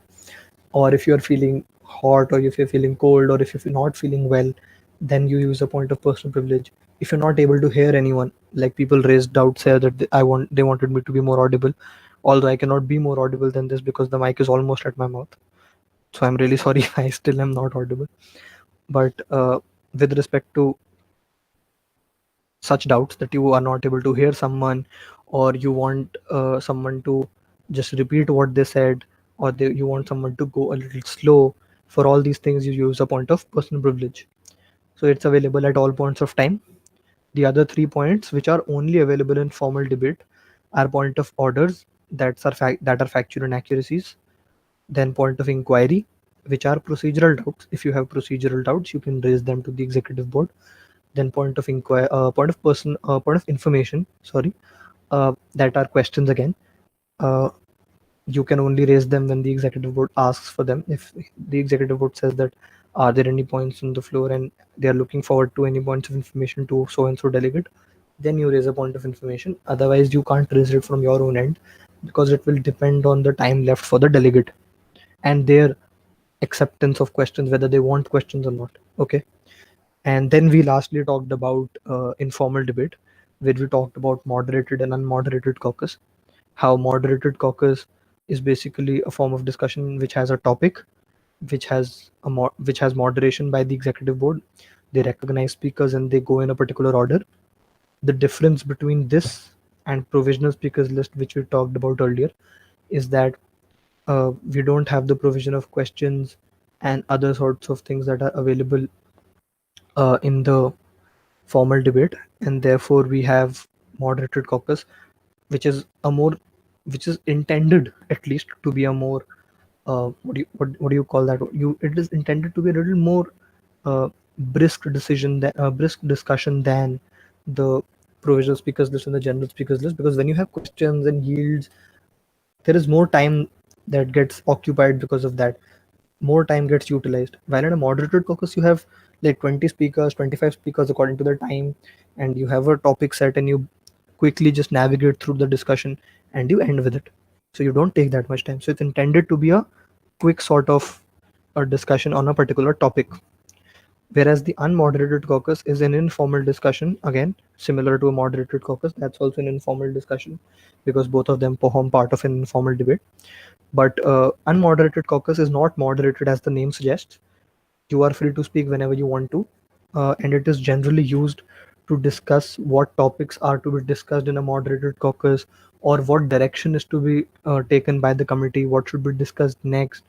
Or if you're feeling hot, or if you're feeling cold, or if you're not feeling well, then you use a point of personal privilege. If you're not able to hear anyone, like people raised doubts here that they wanted me to be more audible, although I cannot be more audible than this because the mic is almost at my mouth. So I'm really sorry if I still am not audible. But with respect to such doubts that you are not able to hear someone, or you want someone to just repeat what they said, or you want someone to go a little slow, for all these things you use a point of personal privilege. So it's available at all points of time. The other 3 points, which are only available in formal debate, are point of orders, that are factual inaccuracies. Then point of inquiry, which are procedural doubts. If you have procedural doubts, you can raise them to the executive board. Then point of inquiry, point of information, sorry, that are questions again. uh, you can only raise them when the executive board asks for them. If the executive board says that are there any points on the floor and they are looking forward to any points of information to so and so delegate, then you raise a point of information. Otherwise you can't raise it from your own end, because it will depend on the time left for the delegate and their acceptance of questions, whether they want questions or not. Okay. And then we lastly talked about informal debate, where we talked about moderated and unmoderated caucus. How moderated caucus is basically a form of discussion which has a topic, which has moderation by the executive board. They recognize speakers and they go in a particular order. The difference between this and provisional speakers list, which we talked about earlier, is that we don't have the provision of questions and other sorts of things that are available in the formal debate, and therefore we have moderated caucus, which is a more which is intended at least to be a more what do you call that, it is intended to be a little more uh, brisk discussion than the provisional speakers list and the general speakers list, because when you have questions and yields, there is more time that gets occupied. Because of that, more time gets utilized. While in a moderated caucus, you have like 20 speakers, 25 speakers according to the time, and you have a topic set and you quickly just navigate through the discussion and you end with it. So you don't take that much time. So it's intended to be a quick sort of a discussion on a particular topic. Whereas the unmoderated caucus is an informal discussion, again, similar to a moderated caucus. That's also an informal discussion because both of them form part of an informal debate. But unmoderated caucus is not moderated as the name suggests. You are free to speak whenever you want to, and it is generally used to discuss what topics are to be discussed in a moderated caucus, or what direction is to be taken by the committee, what should be discussed next,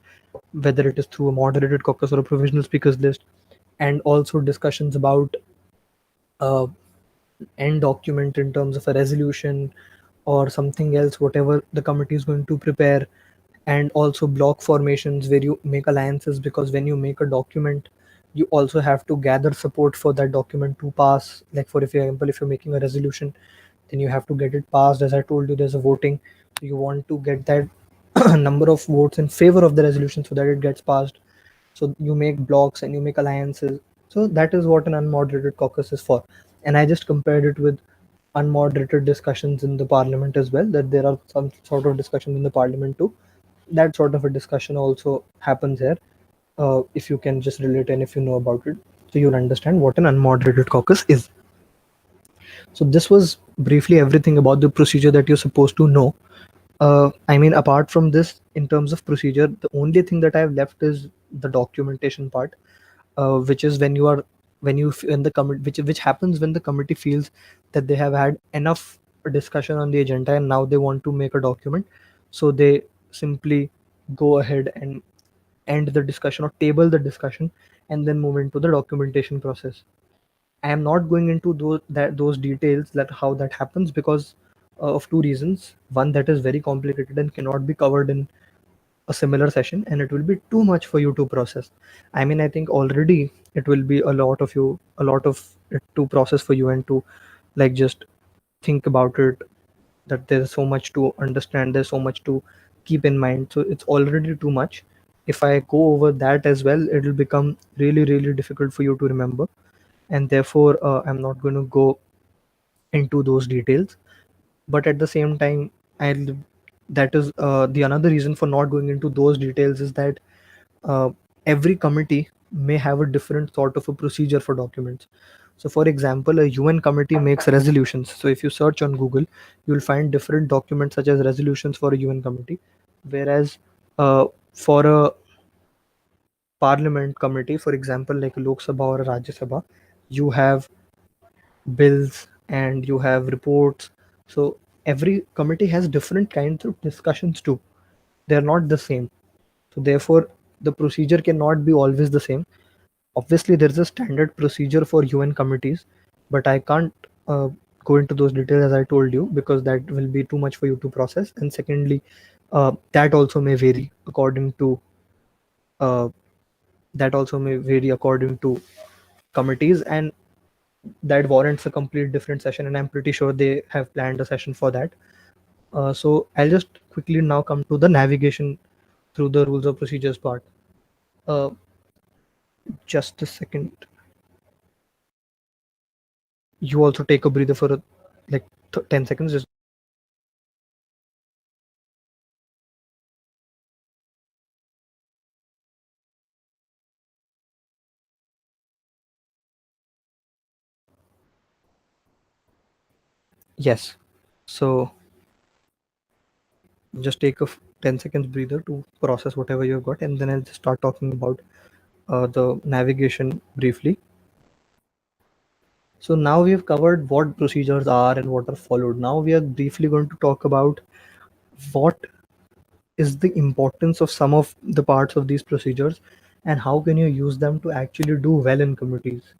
whether it is through a moderated caucus or a provisional speakers list, and also discussions about uh, end document in terms of a resolution or something else, whatever the committee is going to prepare, and also block formations where you make alliances, because when you make a document, you also have to gather support for that document to pass. Like for example, if you're making a resolution, then you have to get it passed. As I told you, there's a voting. So you want to get that number of votes in favor of the resolution so that it gets passed. So you make blocks and you make alliances. So that is what an unmoderated caucus is for. And I just compared it with unmoderated discussions in the parliament as well, that there are some sort of discussions in the parliament too. That sort of a discussion also happens here. If you can just relate and if you know about it, so you'll understand what an unmoderated caucus is. So this was briefly everything about the procedure that you're supposed to know. I mean, apart from this, in terms of procedure, the only thing that I've left is the documentation part, which is when you are when the committee, which happens when the committee feels that they have had enough discussion on the agenda and now they want to make a document. So they simply go ahead and end the discussion or table the discussion and then move into the documentation process. I am not going into those details that how that happens, because of two reasons. One, that is very complicated and cannot be covered in a similar session, and it will be too much for you to process. I mean, I think already it will be a lot of it to process for you, and to like just think about it, that there's so much to understand, there's so much to keep in mind. So it's already too much. If I go over that as well, it'll become really, really difficult for you to remember, and therefore I'm not going to go into those details. But at the same time, I that is the another reason for not going into those details is that uh, every committee may have a different sort of a procedure for documents. So for example, a UN committee makes resolutions. So if you search on Google, you'll find different documents such as resolutions for a UN committee, whereas for a parliament committee, for example, like a Lok Sabha or a Rajya Sabha, you have bills and you have reports. So every committee has different kinds of discussions too. They're not the same. So therefore, the procedure cannot be always the same. Obviously, there is a standard procedure for UN committees, but I can't go into those details as I told you, because that will be too much for you to process. And secondly, that also may vary according to uh, committees, and that warrants a complete different session. And I'm pretty sure they have planned a session for that. So I'll just quickly now come to the navigation through the rules of procedures part. Uh, just a second. You also take a breather for like 10 seconds. Just yes. So just take a 10 seconds breather to process whatever you've got, and then I'll just start talking about the navigation briefly. So now we have covered what procedures are and what are followed. Now we are briefly going to talk about what is the importance of some of the parts of these procedures and how can you use them to actually do well in committees.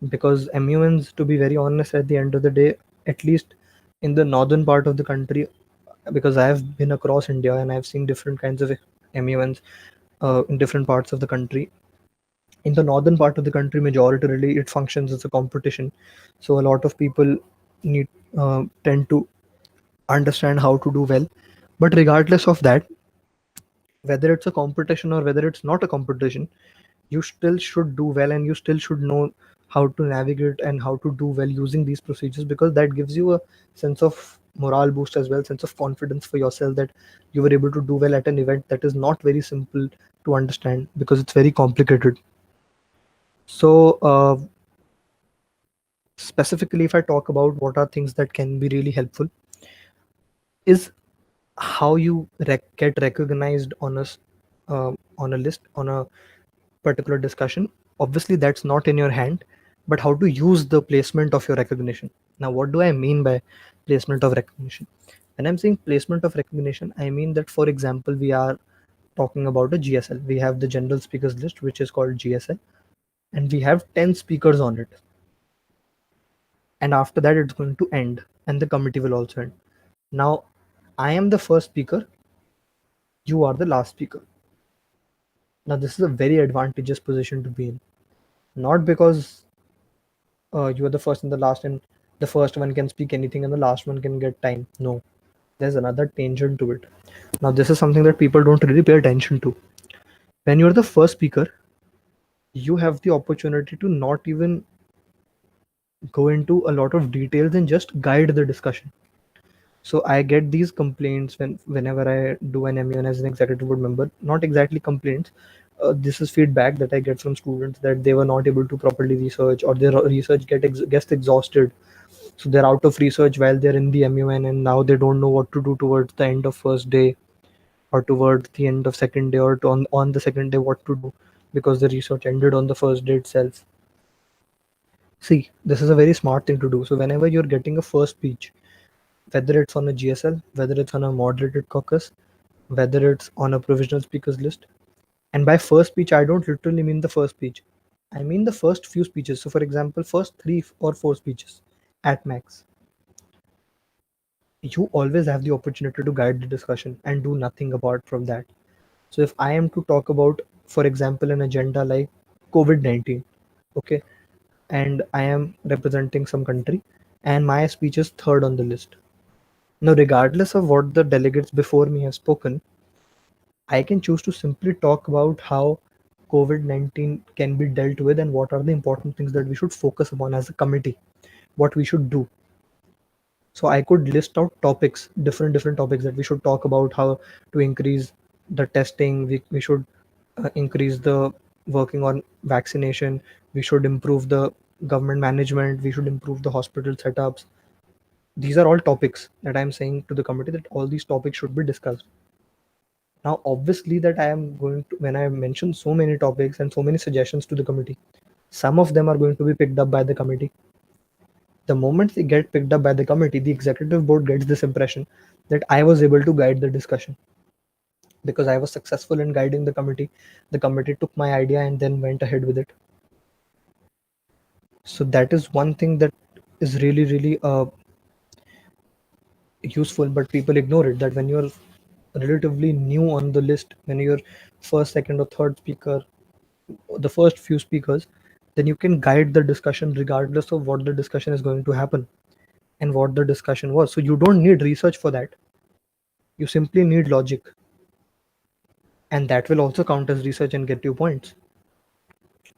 Because MUNs, to be very honest, at the end of the day, at least in the northern part of the country, because I have been across India and I've seen different kinds of MUNs in different parts of the country. In the northern part of the country, majoritarily it functions as a competition. So a lot of people need tend to understand how to do well. But regardless of that, whether it's a competition or whether it's not a competition, you still should do well, and you still should know how to navigate and how to do well using these procedures, because that gives you a sense of morale boost as well, sense of confidence for yourself, that you were able to do well at an event that is not very simple to understand because it's very complicated. So specifically, if I talk about what are things that can be really helpful, is how you get recognized on a list, on a particular discussion. Obviously, that's not in your hand, but how to use the placement of your recognition. Now, what do I mean by placement of recognition? When I'm saying placement of recognition, I mean that, for example, we are talking about a GSL. We have the general speakers list, which is called GSL, and we have 10 speakers on it. And after that, it's going to end, and the committee will also end. Now, I am the first speaker, you are the last speaker. Now, this is a very advantageous position to be in. Not because you are the first and the last, and the first one can speak anything and the last one can get time. No, there's another tangent to it. Now, this is something that people don't really pay attention to. When you're the first speaker, you have the opportunity to not even go into a lot of details and just guide the discussion. So I get these complaints whenever I do an MUN as an executive board member. Not exactly complaints. This is feedback that I get from students that they were not able to properly research, or their research gets exhausted. So they're out of research while they're in the MUN, and now they don't know what to do towards the end of first day, or towards the end of second day, or on the second day what to do, because the research ended on the first day itself. See, this is a very smart thing to do. So whenever you're getting a first speech, whether it's on a GSL, whether it's on a moderated caucus, whether it's on a provisional speakers list. And by first speech, I don't literally mean the first speech. I mean the first few speeches. So, for example, first 3 or 4 speeches at max. You always have the opportunity to guide the discussion and do nothing apart from that. So, if I am to talk about, for example, an agenda like COVID-19, okay, and I am representing some country, and my speech is third on the list. Now, regardless of what the delegates before me have spoken, I can choose to simply talk about how COVID-19 can be dealt with and what are the important things that we should focus upon as a committee, what we should do. So I could list out topics, different topics that we should talk about, how to increase the testing, we should increase the working on vaccination, we should improve the government management, we should improve the hospital setups. These are all topics that I'm saying to the committee that all these topics should be discussed. Now, obviously, that I am going to, when I mention so many topics and so many suggestions to the committee, some of them are going to be picked up by the committee. The moment they get picked up by the committee, the executive board gets this impression that I was able to guide the discussion because I was successful in guiding the committee. The committee took my idea and then went ahead with it. So that is one thing that is really useful, but people ignore it. That when you're relatively new on the list, when you're first, second, or third speaker, the first few speakers, then you can guide the discussion regardless of what the discussion is going to happen and what the discussion was. So you don't need research for that. You simply need logic. And that will also count as research and get you points.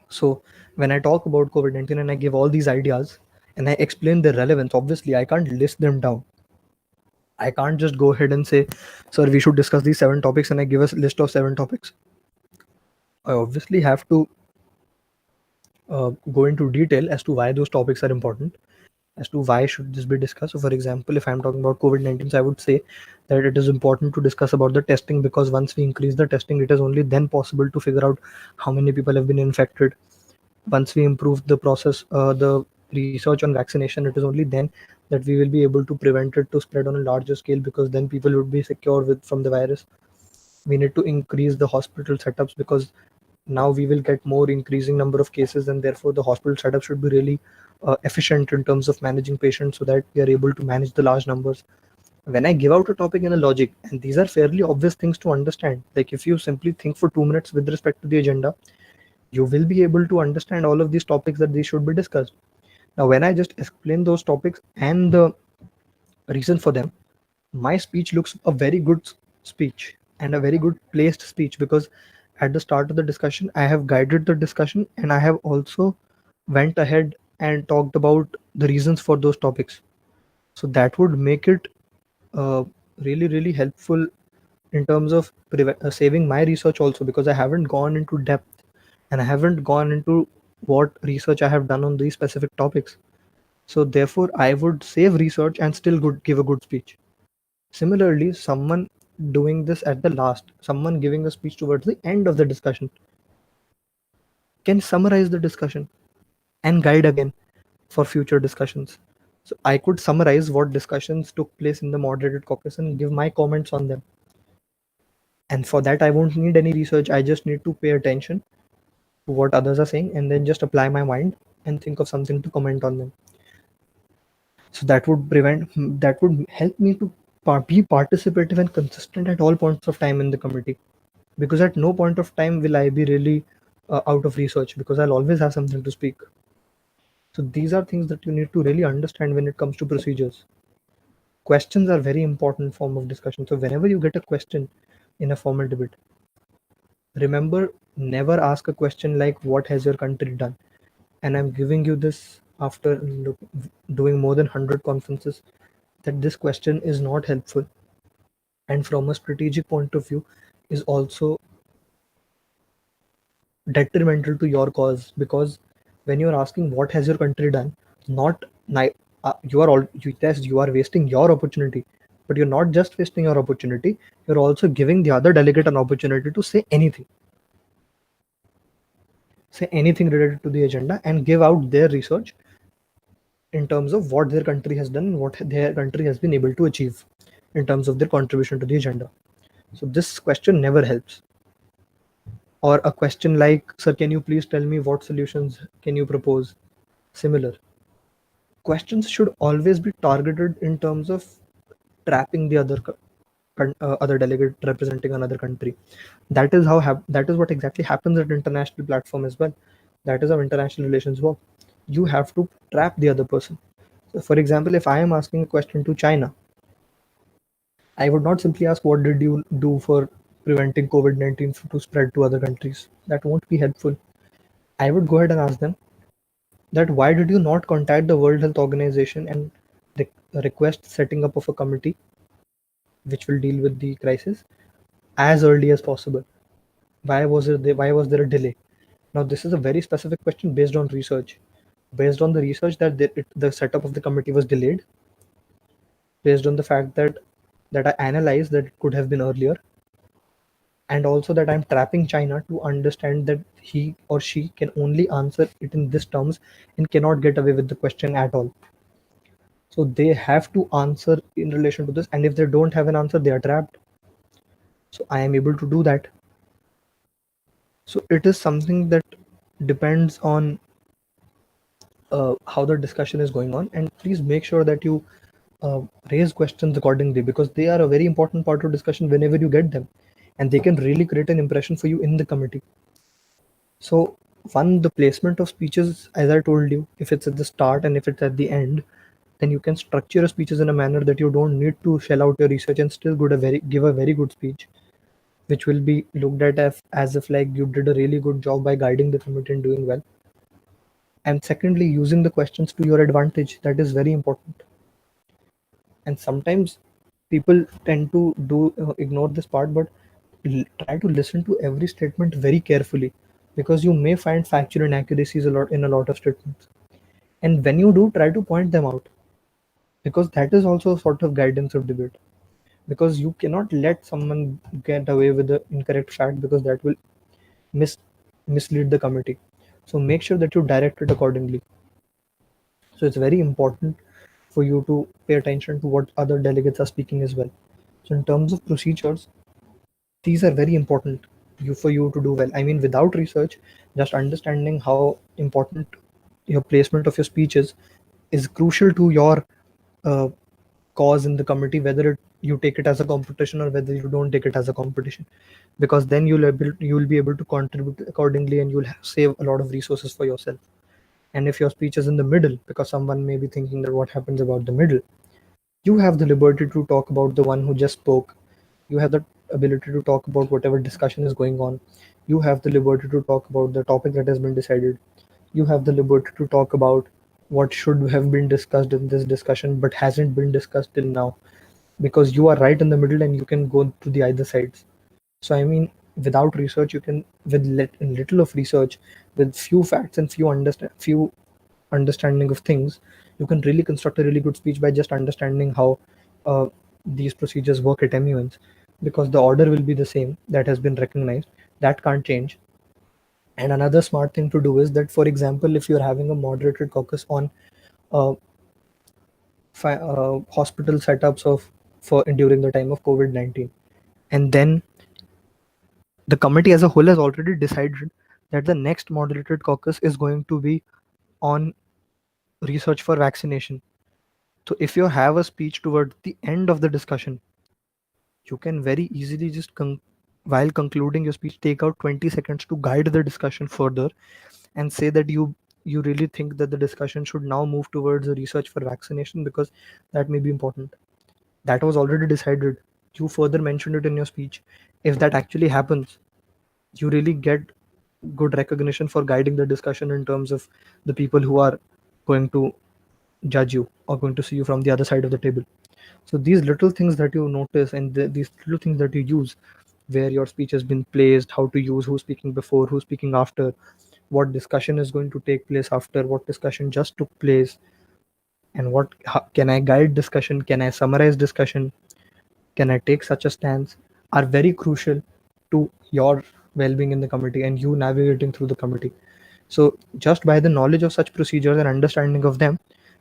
So when I talk about COVID-19 and I give all these ideas and I explain their relevance, obviously I can't list them down. I can't just go ahead and say, sir, we should discuss these 7 topics, and I give a list of 7 topics. I obviously have to go into detail as to why those topics are important, as to why should this be discussed. So, for example, if I'm talking about COVID-19, so I would say that it is important to discuss about the testing, because once we increase the testing, it is only then possible to figure out how many people have been infected. Once we improve the process, the research on vaccination, it is only then that we will be able to prevent it to spread on a larger scale, because then people would be secure from the virus. We need to increase the hospital setups, because now we will get more increasing number of cases, and therefore the hospital setup should be really efficient in terms of managing patients, so that we are able to manage the large numbers. When I give out a topic in a logic, and these are fairly obvious things to understand, like if you simply think for 2 minutes with respect to the agenda, you will be able to understand all of these topics that these should be discussed. Now, when I just explain those topics and the reason for them, my speech looks a very good speech and a very good placed speech, because at the start of the discussion I have guided the discussion, and I have also went ahead and talked about the reasons for those topics. So that would make it uh, really helpful in terms of saving my research also, because I haven't gone into depth and I haven't gone into what research I have done on these specific topics. So therefore I would save research and still give a good speech. Similarly, someone doing this at the last, someone giving a speech towards the end of the discussion, can summarize the discussion and guide again for future discussions. So I could summarize what discussions took place in the moderated caucus and give my comments on them. And for that, I won't need any research. I just need to pay attention to what others are saying and then just apply my mind and think of something to comment on them. So that would help me to be participative and consistent at all points of time in the committee. Because at no point of time will I be really out of research, because I'll always have something to speak. So these are things that you need to really understand when it comes to procedures. Questions are very important form of discussion. So whenever you get a question in a formal debate, remember, never ask a question like, what has your country done? And I'm giving you this after doing more than 100 conferences, that this question is not helpful, and from a strategic point of view is also detrimental to your cause. Because when you're asking what has your country done, not you are all you test you are wasting your opportunity. But you're not just wasting your opportunity, you're also giving the other delegate an opportunity to say anything related to the agenda and give out their research in terms of what their country has done and what their country has been able to achieve in terms of their contribution to the agenda. So this question never helps. Or a question like, sir, can you please tell me what solutions can you propose? Similar questions should always be targeted in terms of trapping the other delegate representing another country. That is what exactly happens at international platform as well. That is how international relations work. You have to trap the other person. So for example, if I am asking a question to China, I would not simply ask, what did you do for preventing COVID-19 to spread to other countries? That won't be helpful. I would go ahead and ask them that, why did you not contact the World Health Organization and request setting up of a committee which will deal with the crisis as early as possible? Why was there a delay? Now this is a very specific question based on research. Based on the research that the setup of the committee was delayed, based on the fact that I analyzed that it could have been earlier, and also that I'm trapping China to understand that he or she can only answer it in this terms and cannot get away with the question at all. So they have to answer in relation to this, and if they don't have an answer, they are trapped. So I am able to do that. So it is something that depends on how the discussion is going on, and please make sure that you uh, raise questions accordingly, because they are a very important part of discussion whenever you get them, and they can really create an impression for you in the committee. So one, the placement of speeches, as I told you, if it's at the start and if it's at the end, then you can structure your speeches in a manner that you don't need to shell out your research and still give a very good speech, which will be looked at as if like you did a really good job by guiding the committee and doing well. And secondly, using the questions to your advantage, that is very important. And sometimes people tend to do ignore this part, but try to listen to every statement very carefully, because you may find factual inaccuracies a lot of statements. And when you do, try to point them out, because that is also a sort of guidance of debate. Because you cannot let someone get away with the incorrect fact, because that will mis- mislead the committee. So make sure that you direct it accordingly. So it's very important for you to pay attention to what other delegates are speaking as well. So in terms of procedures, these are very important for you to do well. I mean, without research, just understanding how important your placement of your speech is crucial to your uh, cause in the committee, whether you take it as a competition or whether you don't take it as a competition, because then you'll be able to contribute accordingly, and you'll save a lot of resources for yourself. And if your speech is in the middle, because someone may be thinking that what happens about the middle, you have the liberty to talk about the one who just spoke. You have the ability to talk about whatever discussion is going on. You have the liberty to talk about the topic that has been decided. You have the liberty to talk about what should have been discussed in this discussion but hasn't been discussed till now, because you are right in the middle and you can go to the either sides. So I mean, without research, you can, with little of research, with few facts and few understanding of things, you can really construct a really good speech by just understanding how uh, these procedures work at MUNs, because the order will be the same that has been recognized. That can't change. And another smart thing to do is that, for example, if you're having a moderated caucus on uh, hospital setups of for during the time of COVID-19, and then the committee as a whole has already decided that the next moderated caucus is going to be on research for vaccination. So if you have a speech toward the end of the discussion, you can very easily just while concluding your speech, take out 20 seconds to guide the discussion further and say that you really think that the discussion should now move towards the research for vaccination because that may be important. That was already decided. You further mentioned it in your speech. If that actually happens, you really get good recognition for guiding the discussion in terms of the people who are going to judge you or going to see you from the other side of the table. So these little things that you notice and these little things that you use, where your speech has been placed, how to use, who's speaking before, who's speaking after, what discussion is going to take place after, what discussion just took place, and can I guide discussion, can I summarize discussion, can I take such a stance, are very crucial to your well-being in the committee and you navigating through the committee. So just by the knowledge of such procedures and understanding of them,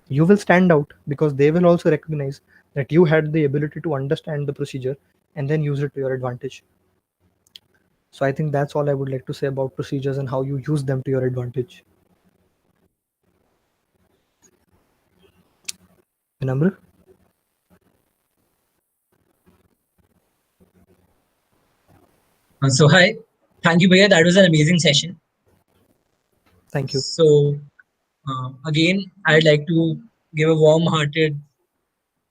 you will stand out because they will also recognize that you had the ability to understand the procedure and then use it to your advantage. So I think that's all I would like to say about procedures and how you use them to your advantage. Vinamr, So hi, thank you, Bhaiya. That was an amazing session. thank you. So again, I'd like to give a warm-hearted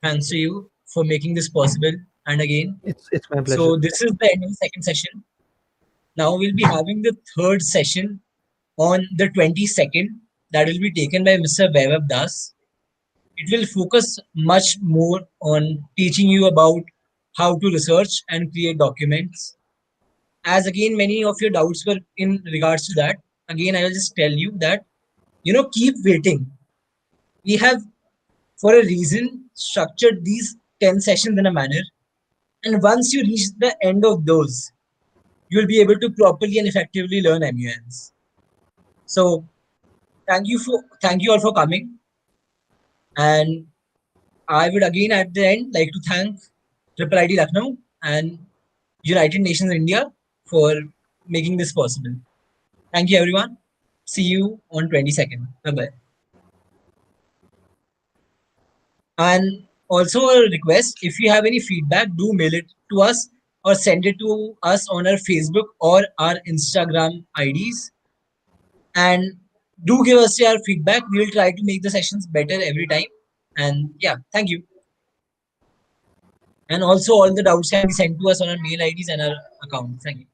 thanks to you for making this possible. And again, It's my pleasure. so this is the end of the second session. Now we'll be having the third session on the 22nd. That will be taken by Mr. Vaibhav Das. It will focus much more on teaching you about how to research and create documents. As again, many of your doubts were in regards to that. Again, I will just tell you that keep waiting. We have, for a reason, structured these 10 sessions in a manner. And once you reach the end of those, you will be able to properly and effectively learn MUNs. So thank you all for coming. And I would again at the end like to thank IIIT Lucknow and United Nations India for making this possible. Thank you everyone. See you on 22nd. Bye bye. And also a request, if you have any feedback, do mail it to us or send it to us on our Facebook or our Instagram IDs. And do give us your feedback. We will try to make the sessions better every time. And yeah, thank you. And also all the doubts can be sent to us on our mail IDs and our account. Thank you.